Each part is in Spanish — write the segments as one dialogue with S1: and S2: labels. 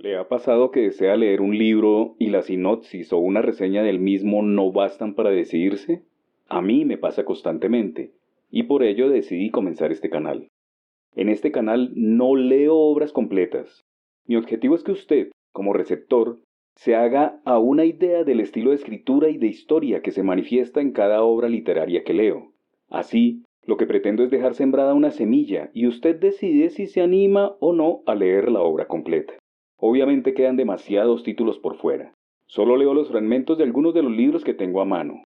S1: ¿Le ha pasado que desea leer un libro y la sinopsis o una reseña del mismo no bastan para decidirse? A mí me pasa constantemente, y por ello decidí comenzar este canal. En este canal no leo obras completas. Mi objetivo es que usted, como receptor, se haga a una idea del estilo de escritura y de historia que se manifiesta en cada obra literaria que leo. Así, lo que pretendo es dejar sembrada una semilla y usted decide si se anima o no a leer la obra completa. Obviamente quedan demasiados títulos por fuera. Solo leo los fragmentos de algunos de los libros que tengo a mano.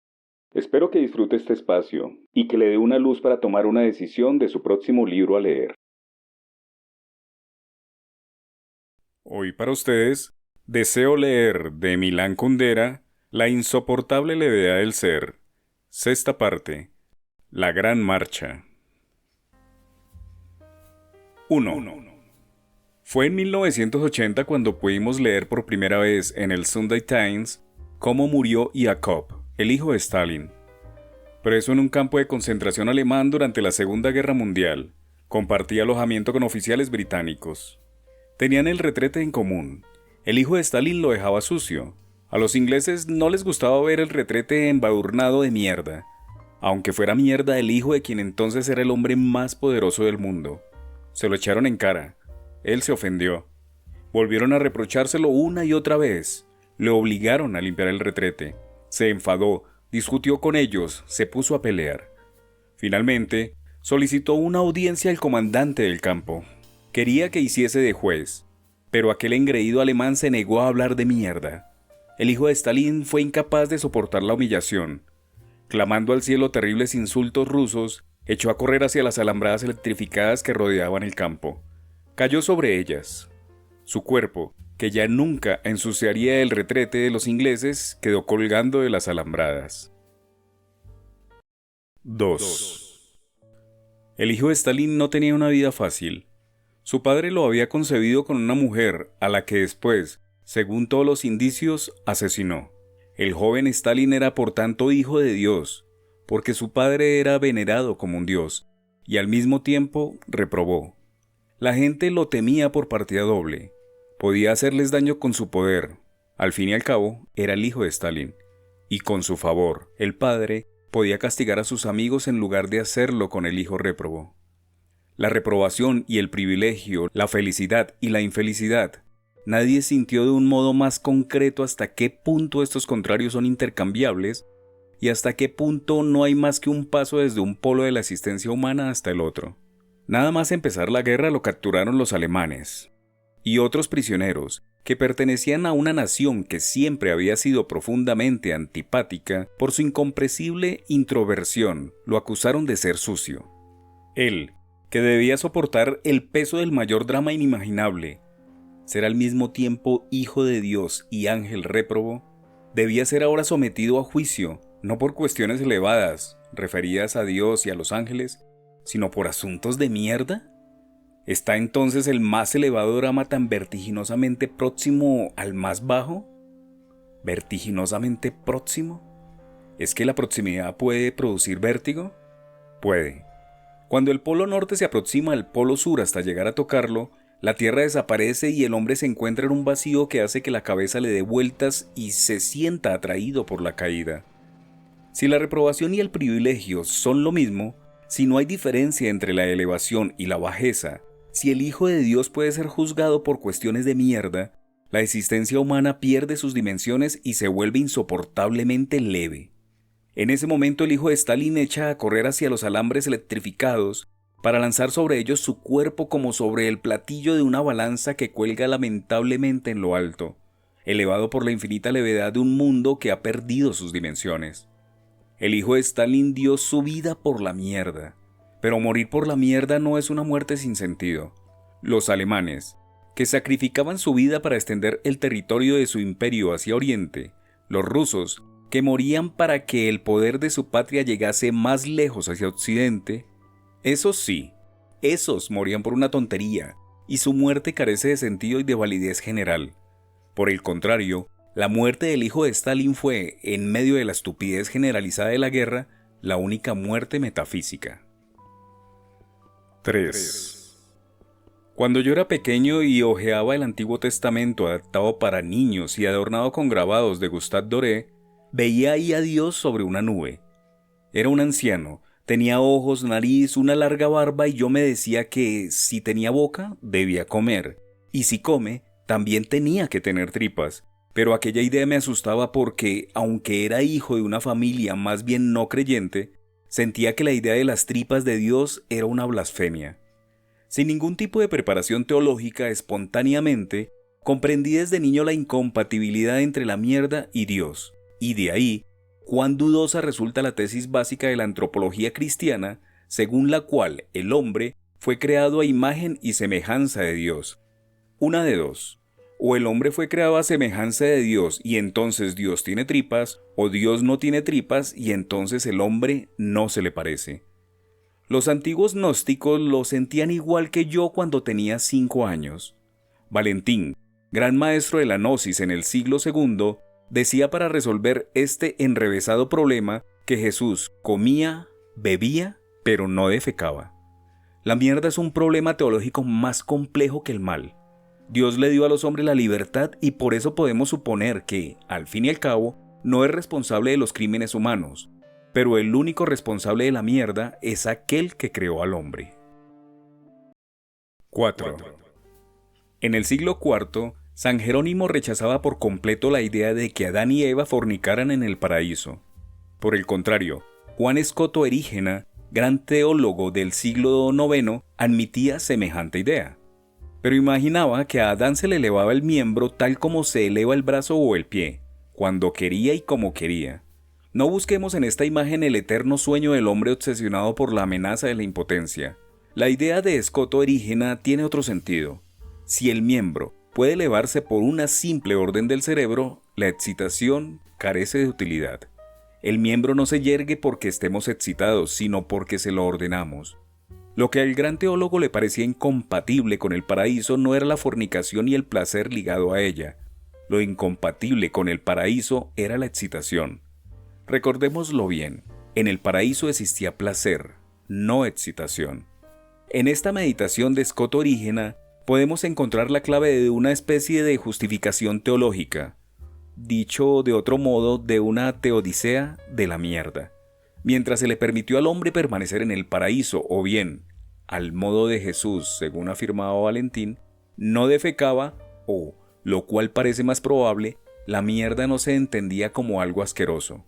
S1: Espero que disfrute este espacio y que le dé una luz para tomar una decisión de su próximo libro a leer.
S2: Hoy para ustedes, deseo leer de Milán Kundera La insoportable levedad del ser. Sexta parte. La gran marcha. 1. Fue en 1980 cuando pudimos leer por primera vez en el Sunday Times cómo murió Yakov, el hijo de Stalin. Preso en un campo de concentración alemán durante la Segunda Guerra Mundial, compartía alojamiento con oficiales británicos. Tenían el retrete en común. El hijo de Stalin lo dejaba sucio. A los ingleses no les gustaba ver el retrete embadurnado de mierda, aunque fuera mierda el hijo de quien entonces era el hombre más poderoso del mundo. Se lo echaron en cara. Él se ofendió. Volvieron a reprochárselo una y otra vez. Le obligaron a limpiar el retrete. Se enfadó, discutió con ellos, se puso a pelear. Finalmente, solicitó una audiencia al comandante del campo. Quería que hiciese de juez, pero aquel engreído alemán se negó a hablar de mierda. El hijo de Stalin fue incapaz de soportar la humillación. Clamando al cielo terribles insultos rusos, echó a correr hacia las alambradas electrificadas que rodeaban el campo. Cayó sobre ellas. Su cuerpo, que ya nunca ensuciaría el retrete de los ingleses, quedó colgando de las alambradas. 2. El hijo de Stalin no tenía una vida fácil. Su padre lo había concebido con una mujer a la que después, según todos los indicios, asesinó. El joven Stalin era por tanto hijo de Dios, porque su padre era venerado como un dios, y al mismo tiempo reprobó. La gente lo temía por partida doble. Podía hacerles daño con su poder. Al fin y al cabo, era el hijo de Stalin. Y con su favor, el padre podía castigar a sus amigos en lugar de hacerlo con el hijo réprobo. La reprobación y el privilegio, la felicidad y la infelicidad. Nadie sintió de un modo más concreto hasta qué punto estos contrarios son intercambiables y hasta qué punto no hay más que un paso desde un polo de la existencia humana hasta el otro. Nada más empezar la guerra lo capturaron los alemanes y otros prisioneros que pertenecían a una nación que siempre había sido profundamente antipática por su incomprensible introversión, lo acusaron de ser sucio. Él, que debía soportar el peso del mayor drama inimaginable, ser al mismo tiempo hijo de Dios y ángel réprobo, debía ser ahora sometido a juicio, no por cuestiones elevadas, referidas a Dios y a los ángeles, sino por asuntos de mierda. ¿Está entonces el más elevado drama tan vertiginosamente próximo al más bajo? ¿Vertiginosamente próximo? ¿Es que la proximidad puede producir vértigo? Puede. Cuando el polo norte se aproxima al polo sur hasta llegar a tocarlo, la Tierra desaparece y el hombre se encuentra en un vacío que hace que la cabeza le dé vueltas y se sienta atraído por la caída. Si la reprobación y el privilegio son lo mismo, si no hay diferencia entre la elevación y la bajeza, si el Hijo de Dios puede ser juzgado por cuestiones de mierda, la existencia humana pierde sus dimensiones y se vuelve insoportablemente leve. En ese momento el hijo de Stalin echa a correr hacia los alambres electrificados para lanzar sobre ellos su cuerpo como sobre el platillo de una balanza que cuelga lamentablemente en lo alto, elevado por la infinita levedad de un mundo que ha perdido sus dimensiones. El hijo de Stalin dio su vida por la mierda, pero morir por la mierda no es una muerte sin sentido. Los alemanes, que sacrificaban su vida para extender el territorio de su imperio hacia Oriente, los rusos, que morían para que el poder de su patria llegase más lejos hacia Occidente, esos sí, esos morían por una tontería, y su muerte carece de sentido y de validez general. Por el contrario, la muerte del hijo de Stalin fue, en medio de la estupidez generalizada de la guerra, la única muerte metafísica.
S1: 3.
S2: Cuando yo era pequeño y hojeaba el Antiguo Testamento adaptado para niños y adornado con grabados de Gustave Doré, veía ahí a Dios sobre una nube. Era un anciano, tenía ojos, nariz, una larga barba y yo me decía que si tenía boca, debía comer. Y si come, también tenía que tener tripas. Pero aquella idea me asustaba porque, aunque era hijo de una familia más bien no creyente, sentía que la idea de las tripas de Dios era una blasfemia. Sin ningún tipo de preparación teológica, espontáneamente, comprendí desde niño la incompatibilidad entre la mierda y Dios. Y de ahí, cuán dudosa resulta la tesis básica de la antropología cristiana, según la cual el hombre fue creado a imagen y semejanza de Dios. Una de dos. O el hombre fue creado a semejanza de Dios y entonces Dios tiene tripas, o Dios no tiene tripas y entonces el hombre no se le parece. Los antiguos gnósticos lo sentían igual que yo cuando tenía 5 años. Valentín, gran maestro de la gnosis en el siglo II, decía para resolver este enrevesado problema que Jesús comía, bebía, pero no defecaba. La mierda es un problema teológico más complejo que el mal. Dios le dio a los hombres la libertad y por eso podemos suponer que, al fin y al cabo, no es responsable de los crímenes humanos, pero el único responsable de la mierda es aquel que creó al hombre. 4. En el siglo IV, San Jerónimo rechazaba por completo la idea de que Adán y Eva fornicaran en el paraíso. Por el contrario, Juan Escoto Erígena, gran teólogo del siglo IX, admitía semejante idea. Pero imaginaba que a Adán se le elevaba el miembro tal como se eleva el brazo o el pie, cuando quería y como quería. No busquemos en esta imagen el eterno sueño del hombre obsesionado por la amenaza de la impotencia. La idea de Escoto Erígena tiene otro sentido. Si el miembro puede elevarse por una simple orden del cerebro, la excitación carece de utilidad. El miembro no se yergue porque estemos excitados, sino porque se lo ordenamos. Lo que al gran teólogo le parecía incompatible con el paraíso no era la fornicación y el placer ligado a ella. Lo incompatible con el paraíso era la excitación. Recordémoslo bien, en el paraíso existía placer, no excitación. En esta meditación de Escoto Erígena podemos encontrar la clave de una especie de justificación teológica, dicho de otro modo, de una teodicea de la mierda. Mientras se le permitió al hombre permanecer en el paraíso, o bien, al modo de Jesús, según afirmaba Valentín, no defecaba, o, lo cual parece más probable, la mierda no se entendía como algo asqueroso.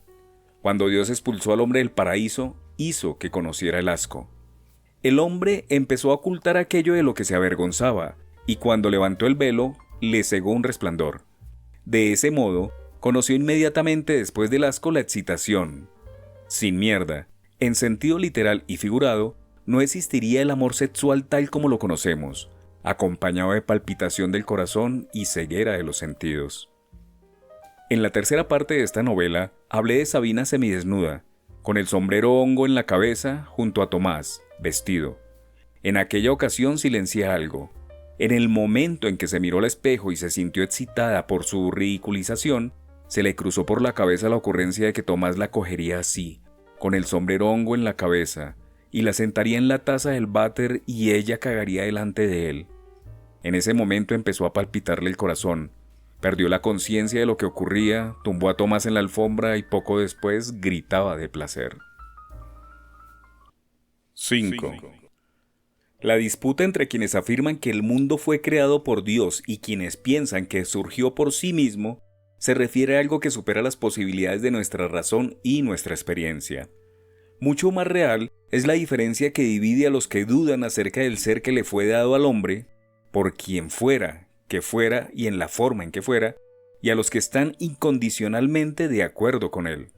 S2: Cuando Dios expulsó al hombre del paraíso, hizo que conociera el asco. El hombre empezó a ocultar aquello de lo que se avergonzaba, y cuando levantó el velo, le cegó un resplandor. De ese modo, conoció inmediatamente después del asco la excitación. Sin mierda, en sentido literal y figurado, no existiría el amor sexual tal como lo conocemos, acompañado de palpitación del corazón y ceguera de los sentidos. En la tercera parte de esta novela, hablé de Sabina semidesnuda, con el sombrero hongo en la cabeza junto a Tomás, vestido. En aquella ocasión silencié algo. En el momento en que se miró al espejo y se sintió excitada por su ridiculización, se le cruzó por la cabeza la ocurrencia de que Tomás la cogería así, con el sombrero hongo en la cabeza, y la sentaría en la taza del váter y ella cagaría delante de él. En ese momento empezó a palpitarle el corazón. Perdió la conciencia de lo que ocurría, tumbó a Tomás en la alfombra y poco después gritaba de placer. 5. La disputa entre quienes afirman que el mundo fue creado por Dios y quienes piensan que surgió por sí mismo se refiere a algo que supera las posibilidades de nuestra razón y nuestra experiencia. Mucho más real es la diferencia que divide a los que dudan acerca del ser que le fue dado al hombre, por quien fuera, que fuera y en la forma en que fuera, y a los que están incondicionalmente de acuerdo con él.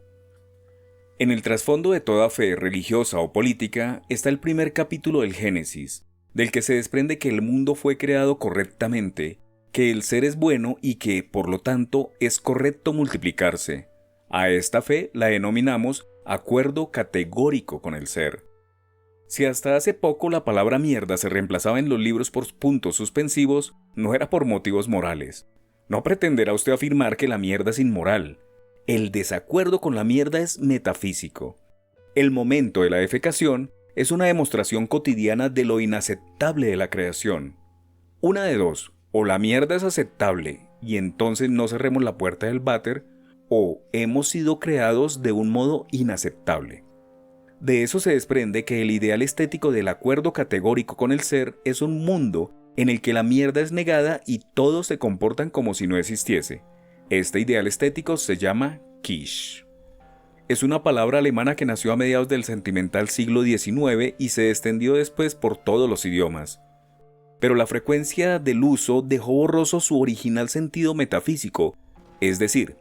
S2: En el trasfondo de toda fe religiosa o política está el primer capítulo del Génesis, del que se desprende que el mundo fue creado correctamente, que el ser es bueno y que, por lo tanto, es correcto multiplicarse. A esta fe la denominamos acuerdo categórico con el ser. Si hasta hace poco la palabra mierda se reemplazaba en los libros por puntos suspensivos, no era por motivos morales. No pretenderá usted afirmar que la mierda es inmoral. El desacuerdo con la mierda es metafísico. El momento de la defecación es una demostración cotidiana de lo inaceptable de la creación. Una de dos, o la mierda es aceptable y entonces no cerremos la puerta del váter, o hemos sido creados de un modo inaceptable. De eso se desprende que el ideal estético del acuerdo categórico con el ser es un mundo en el que la mierda es negada y todos se comportan como si no existiese. Este ideal estético se llama Kitsch. Es una palabra alemana que nació a mediados del sentimental siglo XIX y se extendió después por todos los idiomas. Pero la frecuencia del uso dejó borroso su original sentido metafísico, es decir,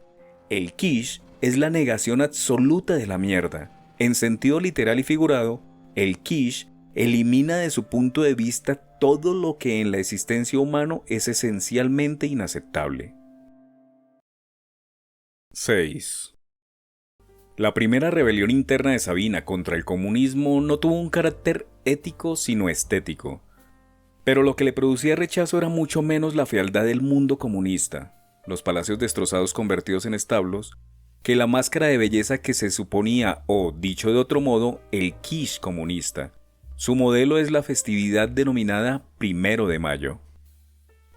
S2: el kitsch es la negación absoluta de la mierda. En sentido literal y figurado, el kitsch elimina de su punto de vista todo lo que en la existencia humana es esencialmente inaceptable. 6. La primera rebelión interna de Sabina contra el comunismo no tuvo un carácter ético sino estético. Pero lo que le producía rechazo era mucho menos la fealdad del mundo comunista, los palacios destrozados convertidos en establos, que la máscara de belleza que se suponía, o dicho de otro modo, el kitsch comunista. Su modelo es la festividad denominada 1 de Mayo.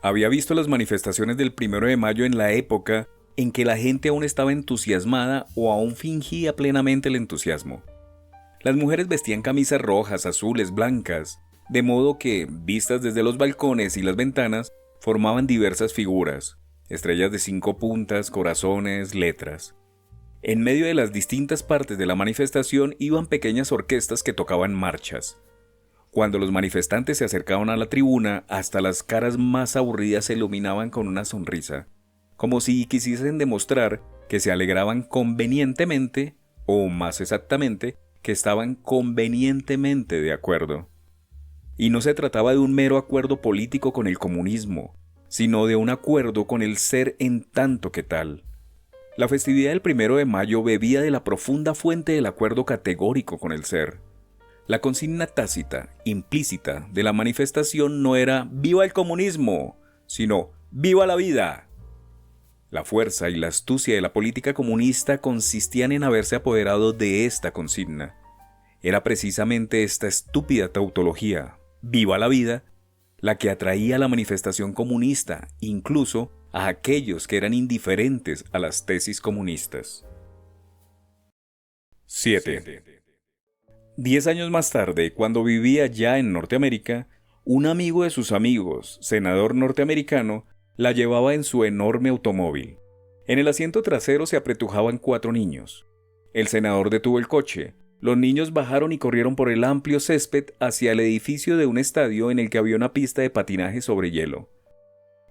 S2: Había visto las manifestaciones del 1 de Mayo en la época en que la gente aún estaba entusiasmada o aún fingía plenamente el entusiasmo. Las mujeres vestían camisas rojas, azules, blancas, de modo que, vistas desde los balcones y las ventanas, formaban diversas figuras, estrellas de 5 puntas, corazones, letras. En medio de las distintas partes de la manifestación iban pequeñas orquestas que tocaban marchas. Cuando los manifestantes se acercaban a la tribuna, hasta las caras más aburridas se iluminaban con una sonrisa, como si quisiesen demostrar que se alegraban convenientemente, o más exactamente, que estaban convenientemente de acuerdo. Y no se trataba de un mero acuerdo político con el comunismo, sino de un acuerdo con el ser en tanto que tal. La festividad del 1 de Mayo bebía de la profunda fuente del acuerdo categórico con el ser. La consigna tácita, implícita, de la manifestación no era «¡Viva el comunismo!», sino «¡Viva la vida!». La fuerza y la astucia de la política comunista consistían en haberse apoderado de esta consigna. Era precisamente esta estúpida tautología, «¡Viva la vida!», la que atraía a la manifestación comunista, incluso a aquellos que eran indiferentes a las tesis comunistas. 7. 10 años más tarde, cuando vivía ya en Norteamérica, un amigo de sus amigos, senador norteamericano, la llevaba en su enorme automóvil. En el asiento trasero se apretujaban 4 niños. El senador detuvo el coche. Los niños bajaron y corrieron por el amplio césped hacia el edificio de un estadio en el que había una pista de patinaje sobre hielo.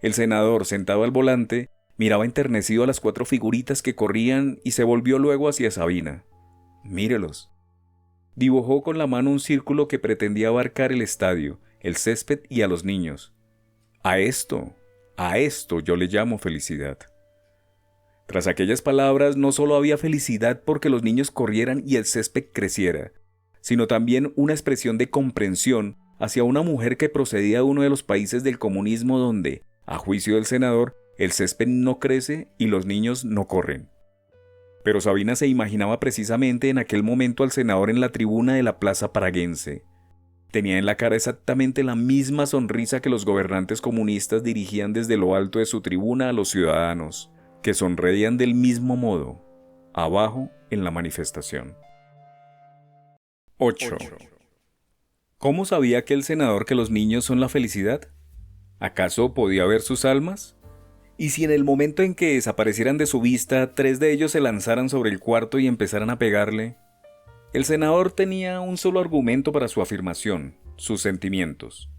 S2: El senador, sentado al volante, miraba enternecido a las 4 figuritas que corrían y se volvió luego hacia Sabina. «Mírelos». Dibujó con la mano un círculo que pretendía abarcar el estadio, el césped y a los niños. A esto yo le llamo felicidad. Tras aquellas palabras no solo había felicidad porque los niños corrieran y el césped creciera, sino también una expresión de comprensión hacia una mujer que procedía de uno de los países del comunismo donde, a juicio del senador, el césped no crece y los niños no corren. Pero Sabina se imaginaba precisamente en aquel momento al senador en la tribuna de la plaza paraguense. Tenía en la cara exactamente la misma sonrisa que los gobernantes comunistas dirigían desde lo alto de su tribuna a los ciudadanos, que sonreían del mismo modo, abajo en la manifestación. 8. ¿Cómo sabía aquel senador que los niños son la felicidad? ¿Acaso podía ver sus almas? ¿Y si en el momento en que desaparecieran de su vista, 3 de ellos se lanzaran sobre el cuarto y empezaran a pegarle? El senador tenía un solo argumento para su afirmación: sus sentimientos.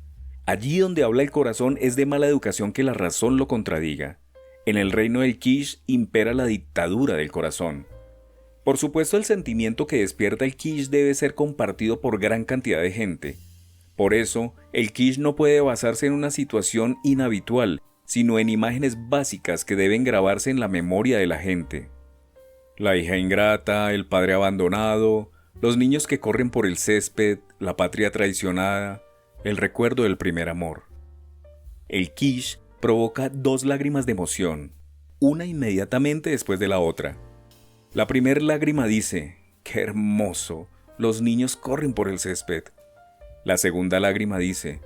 S2: Allí donde habla el corazón es de mala educación que la razón lo contradiga. En el reino del kitsch impera la dictadura del corazón. Por supuesto, el sentimiento que despierta el kitsch debe ser compartido por gran cantidad de gente. Por eso, el kitsch no puede basarse en una situación inhabitual, sino en imágenes básicas que deben grabarse en la memoria de la gente. La hija ingrata, el padre abandonado, los niños que corren por el césped, la patria traicionada, el recuerdo del primer amor. El kitsch provoca 2 lágrimas de emoción, una inmediatamente después de la otra. La primera lágrima dice: ¡qué hermoso! Los niños corren por el césped. La segunda lágrima dice: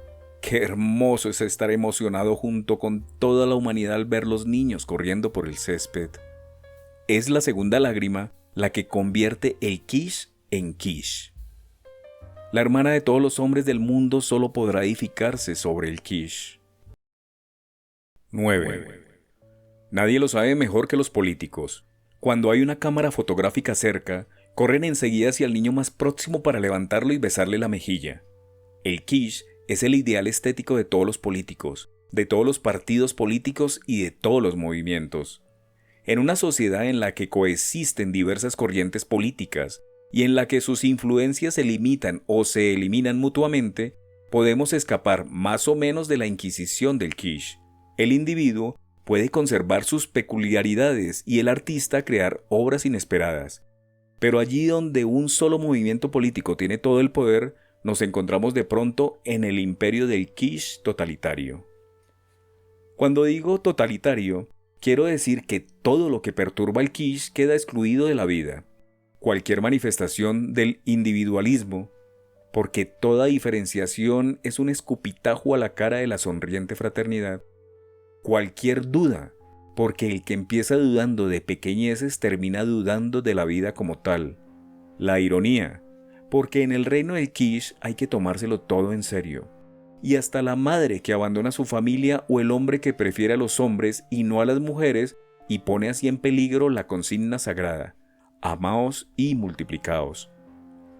S2: Qué hermoso es estar emocionado junto con toda la humanidad al ver los niños corriendo por el césped. Es la segunda lágrima la que convierte el quiche en quiche. La hermana de todos los hombres del mundo solo podrá edificarse sobre el quiche. 9. Nadie lo sabe mejor que los políticos. Cuando hay una cámara fotográfica cerca, corren enseguida hacia el niño más próximo para levantarlo y besarle la mejilla. El quiche es el ideal estético de todos los políticos, de todos los partidos políticos y de todos los movimientos. En una sociedad en la que coexisten diversas corrientes políticas y en la que sus influencias se limitan o se eliminan mutuamente, podemos escapar más o menos de la inquisición del quiche. El individuo puede conservar sus peculiaridades y el artista crear obras inesperadas. Pero allí donde un solo movimiento político tiene todo el poder, nos encontramos de pronto en el imperio del quiche totalitario. Cuando digo totalitario, quiero decir que todo lo que perturba el quiche queda excluido de la vida. Cualquier manifestación del individualismo, porque toda diferenciación es un escupitajo a la cara de la sonriente fraternidad. Cualquier duda, porque el que empieza dudando de pequeñeces termina dudando de la vida como tal. La ironía, porque en el reino del quiche hay que tomárselo todo en serio. Y hasta la madre que abandona a su familia o el hombre que prefiere a los hombres y no a las mujeres y pone así en peligro la consigna sagrada: amaos y multiplicaos.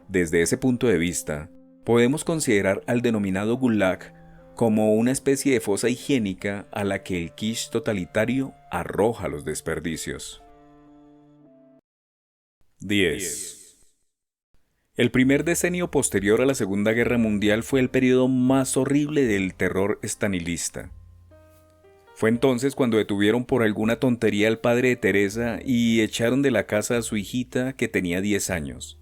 S2: Desde ese punto de vista, podemos considerar al denominado Gulag como una especie de fosa higiénica a la que el quiche totalitario arroja los desperdicios. 10. El primer decenio posterior a la Segunda Guerra Mundial fue el periodo más horrible del terror stalinista. Fue entonces cuando detuvieron por alguna tontería al padre de Teresa y echaron de la casa a su hijita que tenía 10 años.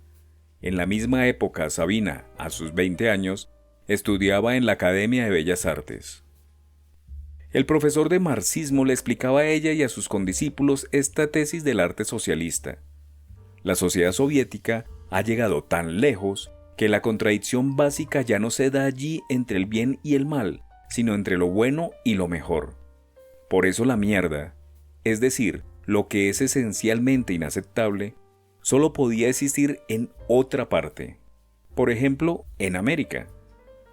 S2: En la misma época, Sabina, a sus 20 años, estudiaba en la Academia de Bellas Artes. El profesor de marxismo le explicaba a ella y a sus condiscípulos esta tesis del arte socialista. La sociedad soviética ha llegado tan lejos que la contradicción básica ya no se da allí entre el bien y el mal, sino entre lo bueno y lo mejor. Por eso la mierda, es decir, lo que es esencialmente inaceptable, solo podía existir en otra parte, por ejemplo, en América,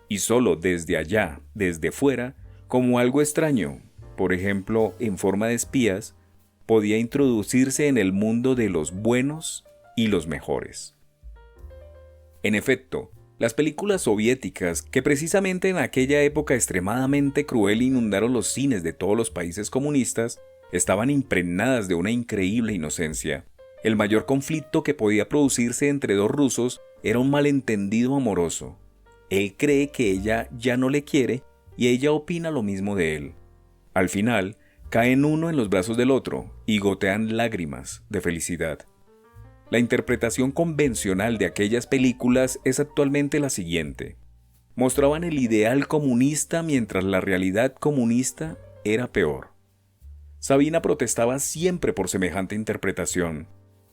S2: y solo desde allá, desde fuera, como algo extraño, por ejemplo, en forma de espías, podía introducirse en el mundo de los buenos y los mejores. En efecto, las películas soviéticas, que precisamente en aquella época extremadamente cruel inundaron los cines de todos los países comunistas, estaban impregnadas de una increíble inocencia. El mayor conflicto que podía producirse entre dos rusos era un malentendido amoroso. Él cree que ella ya no le quiere y ella opina lo mismo de él. Al final, caen uno en los brazos del otro y gotean lágrimas de felicidad. La interpretación convencional de aquellas películas es actualmente la siguiente. Mostraban el ideal comunista mientras la realidad comunista era peor. Sabina protestaba siempre por semejante interpretación.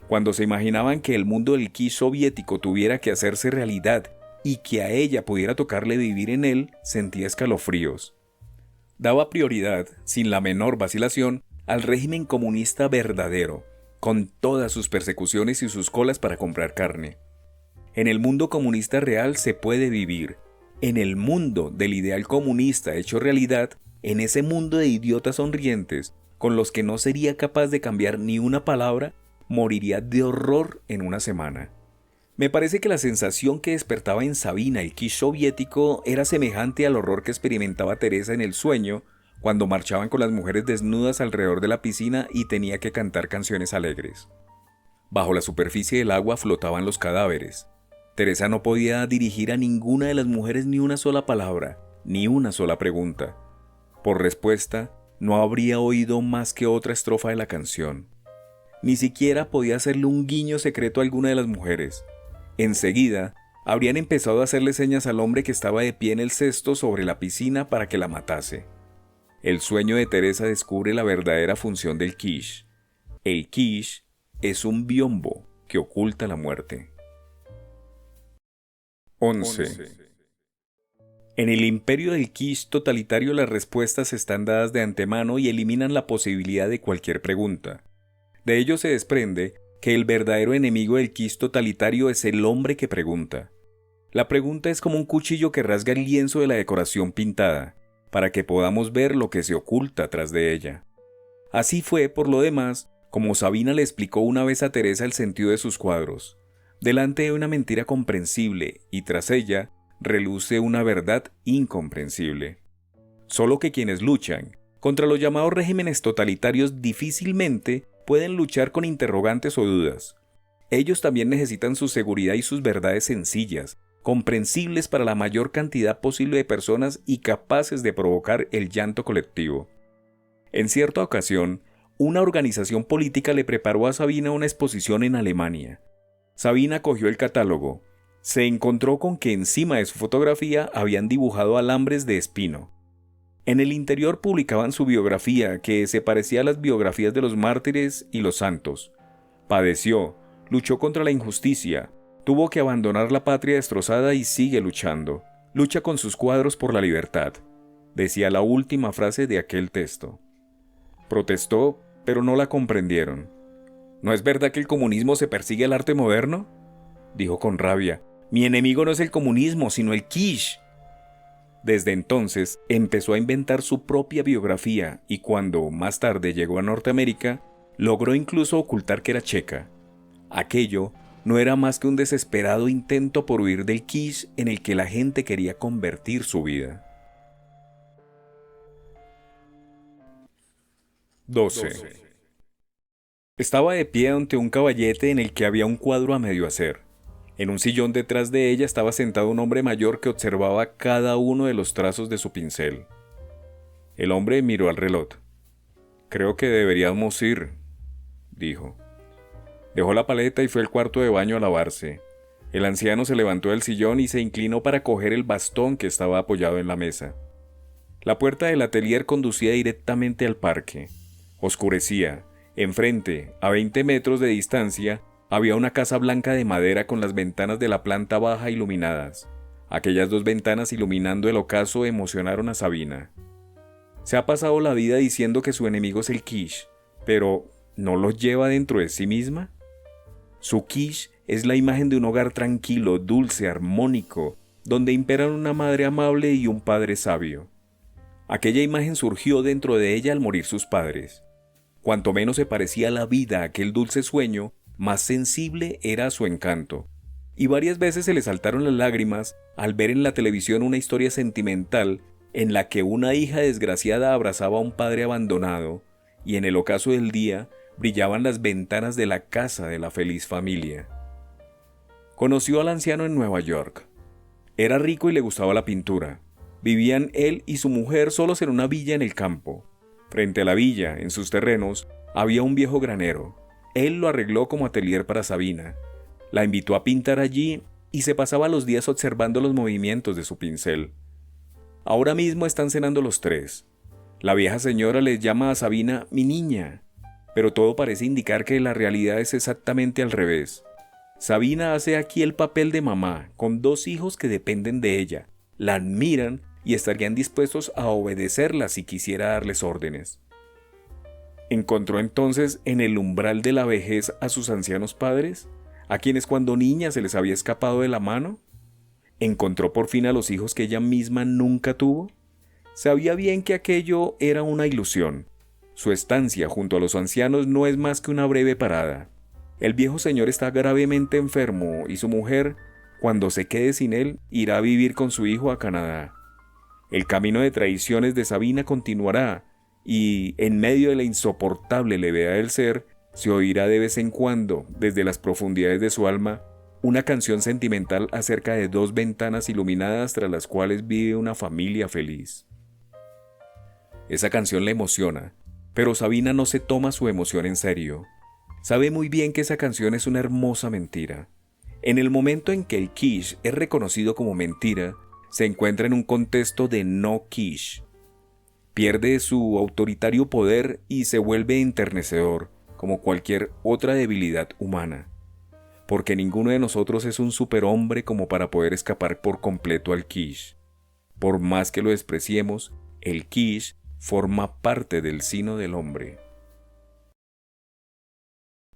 S2: Cuando se imaginaban que el mundo del quiche soviético tuviera que hacerse realidad y que a ella pudiera tocarle vivir en él, sentía escalofríos. Daba prioridad, sin la menor vacilación, al régimen comunista verdadero, con todas sus persecuciones y sus colas para comprar carne. En el mundo comunista real se puede vivir. En el mundo del ideal comunista hecho realidad, en ese mundo de idiotas sonrientes, con los que no sería capaz de cambiar ni una palabra, moriría de horror en una semana. Me parece que la sensación que despertaba en Sabina el quiche soviético era semejante al horror que experimentaba Teresa en el sueño cuando marchaban con las mujeres desnudas alrededor de la piscina y tenía que cantar canciones alegres. Bajo la superficie del agua flotaban los cadáveres. Teresa no podía dirigir a ninguna de las mujeres ni una sola palabra, ni una sola pregunta. Por respuesta, no habría oído más que otra estrofa de la canción. Ni siquiera podía hacerle un guiño secreto a alguna de las mujeres. Enseguida, habrían empezado a hacerle señas al hombre que estaba de pie en el cesto sobre la piscina para que la matase. El sueño de Teresa descubre la verdadera función del quiche. El quiche es un biombo que oculta la muerte. 11. En el imperio del quiche totalitario las respuestas están dadas de antemano y eliminan la posibilidad de cualquier pregunta. De ello se desprende que el verdadero enemigo del quiche totalitario es el hombre que pregunta. La pregunta es como un cuchillo que rasga el lienzo de la decoración pintada, para que podamos ver lo que se oculta tras de ella. Así fue, por lo demás, como Sabina le explicó una vez a Teresa el sentido de sus cuadros. Delante de una mentira comprensible y tras ella reluce una verdad incomprensible. Solo que quienes luchan contra los llamados regímenes totalitarios difícilmente pueden luchar con interrogantes o dudas. Ellos también necesitan su seguridad y sus verdades sencillas, comprensibles para la mayor cantidad posible de personas y capaces de provocar el llanto colectivo. En cierta ocasión, una organización política le preparó a Sabina una exposición en Alemania. Sabina cogió el catálogo. Se encontró con que encima de su fotografía habían dibujado alambres de espino. En el interior publicaban su biografía, que se parecía a las biografías de los mártires y los santos. Padeció, luchó contra la injusticia, tuvo que abandonar la patria destrozada y sigue luchando. Lucha con sus cuadros por la libertad, decía la última frase de aquel texto. Protestó, pero no la comprendieron. ¿No es verdad que el comunismo se persigue al arte moderno?, dijo con rabia. Mi enemigo no es el comunismo, sino el quiche. Desde entonces empezó a inventar su propia biografía y cuando más tarde llegó a Norteamérica, logró incluso ocultar que era checa. Aquello no era más que un desesperado intento por huir del quiche en el que la gente quería convertir su vida. 12. Estaba de pie ante un caballete en el que había un cuadro a medio hacer. En un sillón detrás de ella estaba sentado un hombre mayor que observaba cada uno de los trazos de su pincel. El hombre miró al reloj. «Creo que deberíamos ir», dijo. Dejó la paleta y fue al cuarto de baño a lavarse. El anciano se levantó del sillón y se inclinó para coger el bastón que estaba apoyado en la mesa. La puerta del atelier conducía directamente al parque. Oscurecía. Enfrente, a 20 metros de distancia, había una casa blanca de madera con las ventanas de la planta baja iluminadas. Aquellas 2 ventanas iluminando el ocaso emocionaron a Sabina. Se ha pasado la vida diciendo que su enemigo es el quiche, pero ¿no lo lleva dentro de sí misma? Su quiche es la imagen de un hogar tranquilo, dulce, armónico, donde imperan una madre amable y un padre sabio. Aquella imagen surgió dentro de ella al morir sus padres. Cuanto menos se parecía a la vida aquel dulce sueño, más sensible era su encanto. Y varias veces se le saltaron las lágrimas al ver en la televisión una historia sentimental en la que una hija desgraciada abrazaba a un padre abandonado y en el ocaso del día brillaban las ventanas de la casa de la feliz familia. Conoció al anciano en Nueva York. Era rico y le gustaba la pintura. Vivían él y su mujer solos en una villa en el campo. Frente a la villa, en sus terrenos, había un viejo granero. Él lo arregló como atelier para Sabina. La invitó a pintar allí y se pasaba los días observando los movimientos de su pincel. Ahora mismo están cenando los 3. La vieja señora les llama a Sabina mi niña, pero todo parece indicar que la realidad es exactamente al revés. Sabina hace aquí el papel de mamá, con 2 hijos que dependen de ella, la admiran y estarían dispuestos a obedecerla si quisiera darles órdenes. ¿Encontró entonces en el umbral de la vejez a sus ancianos padres, a quienes cuando niña se les había escapado de la mano? ¿Encontró por fin a los hijos que ella misma nunca tuvo? Sabía bien que aquello era una ilusión. Su estancia junto a los ancianos no es más que una breve parada. El viejo señor está gravemente enfermo y su mujer, cuando se quede sin él, irá a vivir con su hijo a Canadá. El camino de traiciones de Sabina continuará y, en medio de la insoportable levedad del ser, se oirá de vez en cuando, desde las profundidades de su alma, una canción sentimental acerca de 2 ventanas iluminadas tras las cuales vive una familia feliz. Esa canción le emociona, pero Sabina no se toma su emoción en serio. Sabe muy bien que esa canción es una hermosa mentira. En el momento en que el quiche es reconocido como mentira, se encuentra en un contexto de no quiche. Pierde su autoritario poder y se vuelve enternecedor, como cualquier otra debilidad humana. Porque ninguno de nosotros es un superhombre como para poder escapar por completo al quiche. Por más que lo despreciemos, el kitsch forma parte del sino del hombre.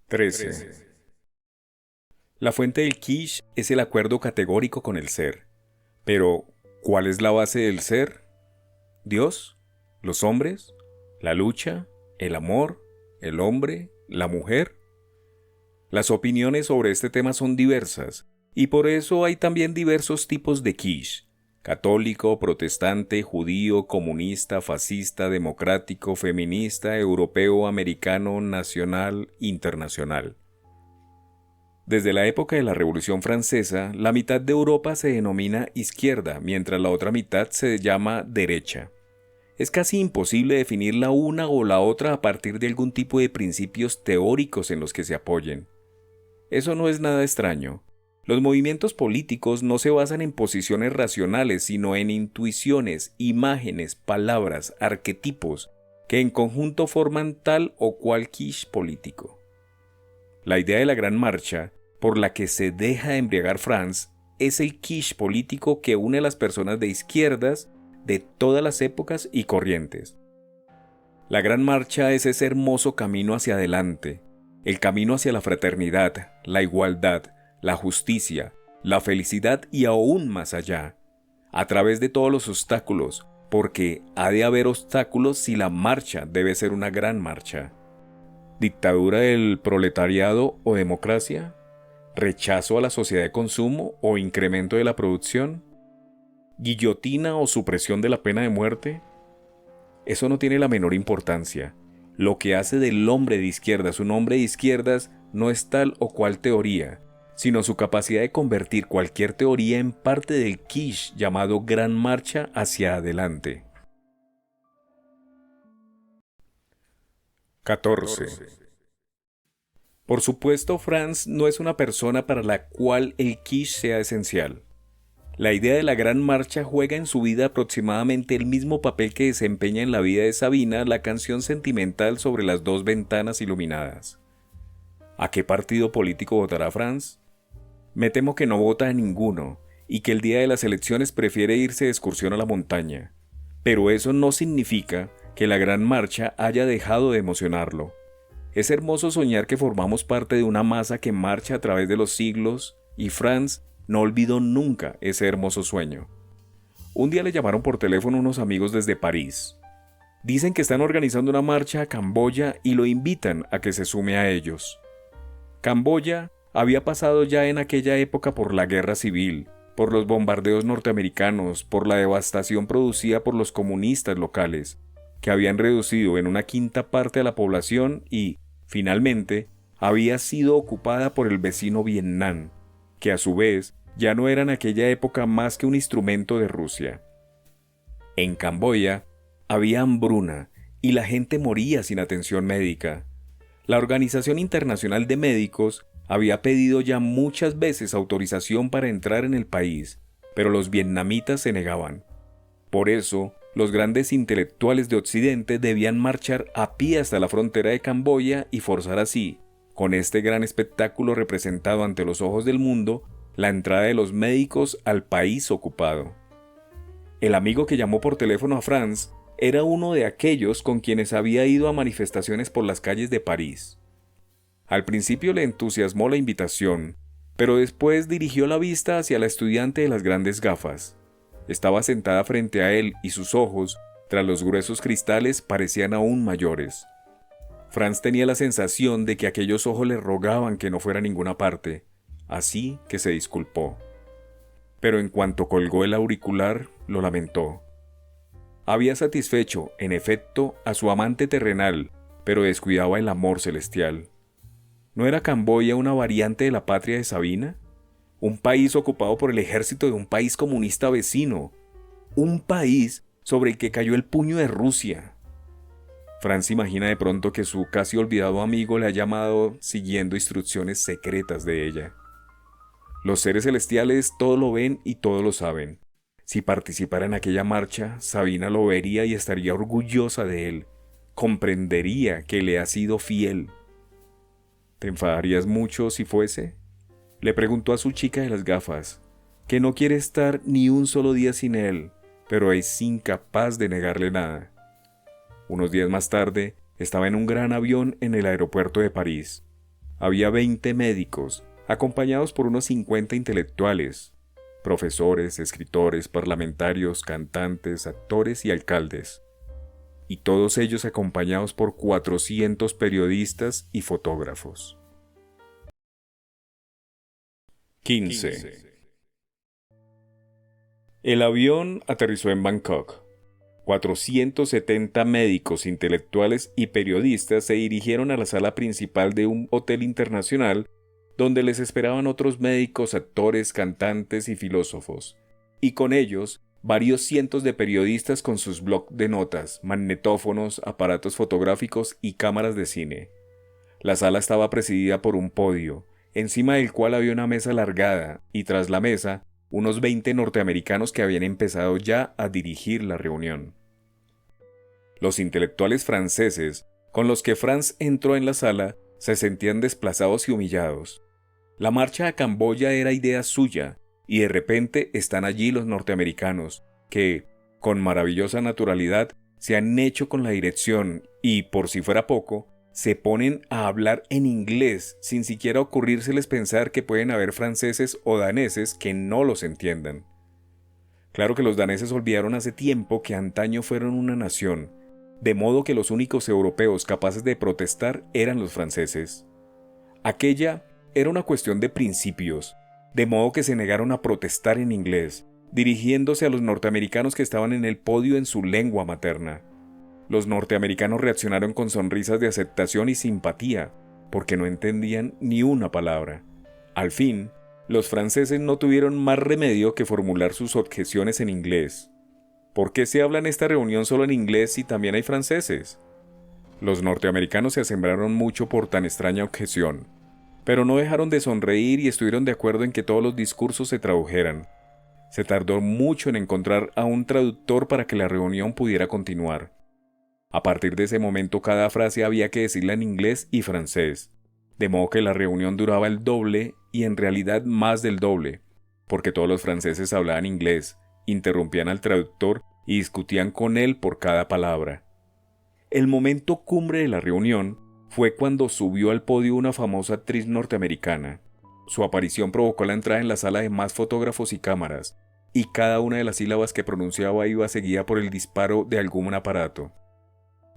S2: 13. La fuente del kitsch es el acuerdo categórico con el ser. Pero, ¿cuál es la base del ser? ¿Dios? ¿Los hombres? ¿La lucha? ¿El amor? ¿El hombre? ¿La mujer? Las opiniones sobre este tema son diversas, y por eso hay también diversos tipos de kitsch: católico, protestante, judío, comunista, fascista, democrático, feminista, europeo, americano, nacional, internacional. Desde la época de la Revolución Francesa, la mitad de Europa se denomina izquierda, mientras la otra mitad se llama derecha. Es casi imposible definir la una o la otra a partir de algún tipo de principios teóricos en los que se apoyen. Eso no es nada extraño. Los movimientos políticos no se basan en posiciones racionales, sino en intuiciones, imágenes, palabras, arquetipos, que en conjunto forman tal o cual kitsch político. La idea de la Gran Marcha, por la que se deja de embriagar France, es el kitsch político que une a las personas de izquierdas de todas las épocas y corrientes. La Gran Marcha es ese hermoso camino hacia adelante, el camino hacia la fraternidad, la igualdad, la justicia, la felicidad y aún más allá, a través de todos los obstáculos, porque ha de haber obstáculos si la marcha debe ser una gran marcha. ¿Dictadura del proletariado o democracia? ¿Rechazo a la sociedad de consumo o incremento de la producción? ¿Guillotina o supresión de la pena de muerte? Eso no tiene la menor importancia. Lo que hace del hombre de izquierdas un hombre de izquierdas no es tal o cual teoría, sino su capacidad de convertir cualquier teoría en parte del kitsch llamado Gran Marcha hacia adelante. 14. Por supuesto, France no es una persona para la cual el kitsch sea esencial. La idea de la Gran Marcha juega en su vida aproximadamente el mismo papel que desempeña en la vida de Sabina la canción sentimental sobre las dos ventanas iluminadas. ¿A qué partido político votará France? Me temo que no vota a ninguno, y que el día de las elecciones prefiere irse de excursión a la montaña. Pero eso no significa que la Gran Marcha haya dejado de emocionarlo. Es hermoso soñar que formamos parte de una masa que marcha a través de los siglos, y France no olvidó nunca ese hermoso sueño. Un día le llamaron por teléfono unos amigos desde París. Dicen que están organizando una marcha a Camboya y lo invitan a que se sume a ellos. Camboya había pasado ya en aquella época por la guerra civil, por los bombardeos norteamericanos, por la devastación producida por los comunistas locales, que habían reducido en una quinta parte a la población y, finalmente, había sido ocupada por el vecino Vietnam, que a su vez ya no era en aquella época más que un instrumento de Rusia. En Camboya había hambruna y la gente moría sin atención médica. La Organización Internacional de Médicos había pedido ya muchas veces autorización para entrar en el país, pero los vietnamitas se negaban. Por eso, los grandes intelectuales de Occidente debían marchar a pie hasta la frontera de Camboya y forzar así, con este gran espectáculo representado ante los ojos del mundo, la entrada de los médicos al país ocupado. El amigo que llamó por teléfono a France era uno de aquellos con quienes había ido a manifestaciones por las calles de París. Al principio le entusiasmó la invitación, pero después dirigió la vista hacia la estudiante de las grandes gafas. Estaba sentada frente a él y sus ojos, tras los gruesos cristales, parecían aún mayores. Franz tenía la sensación de que aquellos ojos le rogaban que no fuera a ninguna parte, así que se disculpó. Pero en cuanto colgó el auricular, lo lamentó. Había satisfecho, en efecto, a su amante terrenal, pero descuidaba el amor celestial. ¿No era Camboya una variante de la patria de Sabina? Un país ocupado por el ejército de un país comunista vecino. Un país sobre el que cayó el puño de Rusia. Franz imagina de pronto que su casi olvidado amigo le ha llamado siguiendo instrucciones secretas de ella. Los seres celestiales todo lo ven y todo lo saben. Si participara en aquella marcha, Sabina lo vería y estaría orgullosa de él. Comprendería que le ha sido fiel. ¿Te enfadarías mucho si fuese? Le preguntó a su chica de las gafas, que no quiere estar ni un solo día sin él, pero es incapaz de negarle nada. Unos días más tarde, estaba en un gran avión en el aeropuerto de París. Había 20 médicos, acompañados por unos 50 intelectuales, profesores, escritores, parlamentarios, cantantes, actores y alcaldes. Y todos ellos acompañados por 400 periodistas y fotógrafos. 15. El avión aterrizó en Bangkok. 470 médicos, intelectuales y periodistas se dirigieron a la sala principal de un hotel internacional donde les esperaban otros médicos, actores, cantantes y filósofos, y con ellos varios cientos de periodistas con sus blocs de notas, magnetófonos, aparatos fotográficos y cámaras de cine. La sala estaba presidida por un podio, encima del cual había una mesa alargada, y tras la mesa, unos 20 norteamericanos que habían empezado ya a dirigir la reunión. Los intelectuales franceses, con los que Franz entró en la sala, se sentían desplazados y humillados. La marcha a Camboya era idea suya, y de repente están allí los norteamericanos, que, con maravillosa naturalidad, se han hecho con la dirección y, por si fuera poco, se ponen a hablar en inglés sin siquiera ocurrírseles pensar que pueden haber franceses o daneses que no los entiendan. Claro que los daneses olvidaron hace tiempo que antaño fueron una nación, de modo que los únicos europeos capaces de protestar eran los franceses. Aquella era una cuestión de principios, de modo que se negaron a protestar en inglés, dirigiéndose a los norteamericanos que estaban en el podio en su lengua materna. Los norteamericanos reaccionaron con sonrisas de aceptación y simpatía, porque no entendían ni una palabra. Al fin, los franceses no tuvieron más remedio que formular sus objeciones en inglés. ¿Por qué se habla en esta reunión solo en inglés si también hay franceses? Los norteamericanos se asombraron mucho por tan extraña objeción, pero no dejaron de sonreír y estuvieron de acuerdo en que todos los discursos se tradujeran. Se tardó mucho en encontrar a un traductor para que la reunión pudiera continuar. A partir de ese momento cada frase había que decirla en inglés y francés, de modo que la reunión duraba el doble y en realidad más del doble, porque todos los franceses hablaban inglés, interrumpían al traductor y discutían con él por cada palabra. El momento cumbre de la reunión fue cuando subió al podio una famosa actriz norteamericana. Su aparición provocó la entrada en la sala de más fotógrafos y cámaras, y cada una de las sílabas que pronunciaba iba seguida por el disparo de algún aparato.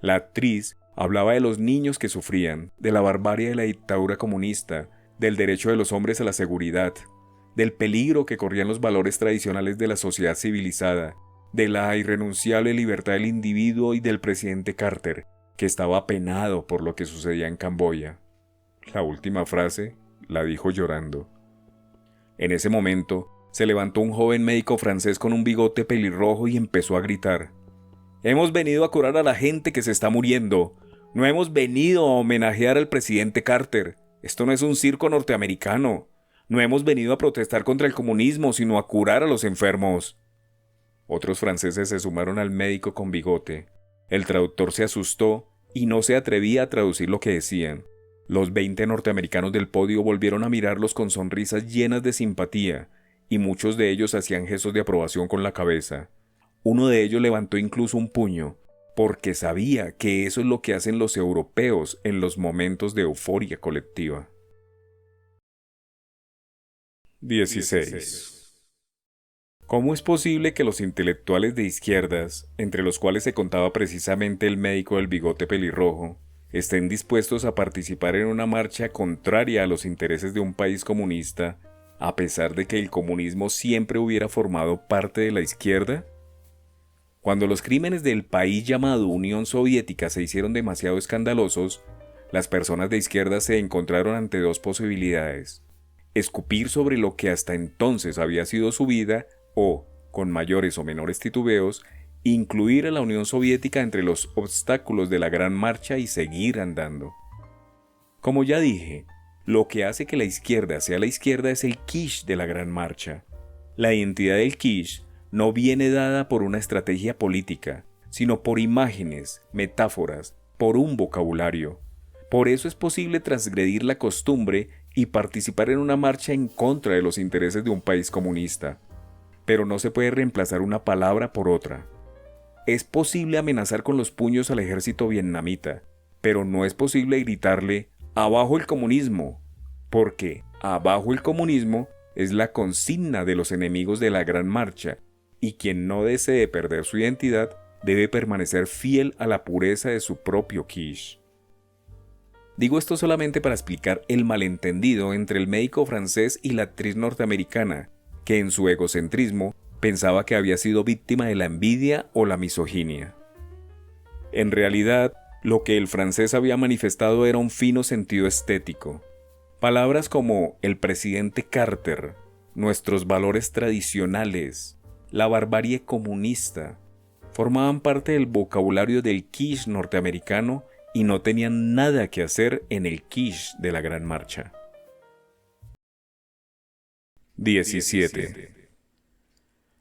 S2: La actriz hablaba de los niños que sufrían, de la barbarie de la dictadura comunista, del derecho de los hombres a la seguridad, del peligro que corrían los valores tradicionales de la sociedad civilizada, de la irrenunciable libertad del individuo y del presidente Carter, que estaba apenado por lo que sucedía en Camboya. La última frase la dijo llorando. En ese momento, se levantó un joven médico francés con un bigote pelirrojo y empezó a gritar: «Hemos venido a curar a la gente que se está muriendo. No hemos venido a homenajear al presidente Carter. Esto no es un circo norteamericano. No hemos venido a protestar contra el comunismo, sino a curar a los enfermos». Otros franceses se sumaron al médico con bigote. El traductor se asustó y no se atrevía a traducir lo que decían. Los 20 norteamericanos del podio volvieron a mirarlos con sonrisas llenas de simpatía, y muchos de ellos hacían gestos de aprobación con la cabeza. Uno de ellos levantó incluso un puño, porque sabía que eso es lo que hacen los europeos en los momentos de euforia colectiva. 16. ¿Cómo es posible que los intelectuales de izquierdas, entre los cuales se contaba precisamente el médico del bigote pelirrojo, estén dispuestos a participar en una marcha contraria a los intereses de un país comunista, a pesar de que el comunismo siempre hubiera formado parte de la izquierda? Cuando los crímenes del país llamado Unión Soviética se hicieron demasiado escandalosos, las personas de izquierda se encontraron ante dos posibilidades: escupir sobre lo que hasta entonces había sido su vida o, con mayores o menores titubeos, incluir a la Unión Soviética entre los obstáculos de la Gran Marcha y seguir andando. Como ya dije, lo que hace que la izquierda sea la izquierda es el kitsch de la Gran Marcha. La identidad del kitsch no viene dada por una estrategia política, sino por imágenes, metáforas, por un vocabulario. Por eso es posible transgredir la costumbre y participar en una marcha en contra de los intereses de un país comunista. pero no se puede reemplazar una palabra por otra. Es posible amenazar con los puños al ejército vietnamita, pero no es posible gritarle «abajo el comunismo», porque «abajo el comunismo» es la consigna de los enemigos de la Gran Marcha, y quien no desee perder su identidad debe permanecer fiel a la pureza de su propio quiche. Digo esto solamente para explicar el malentendido entre el médico francés y la actriz norteamericana, que en su egocentrismo pensaba que había sido víctima de la envidia o la misoginia. En realidad, lo que el francés había manifestado era un fino sentido estético. Palabras como el presidente Carter, nuestros valores tradicionales, la barbarie comunista, formaban parte del vocabulario del quiche norteamericano y no tenían nada que hacer en el quiche de la Gran Marcha. 17.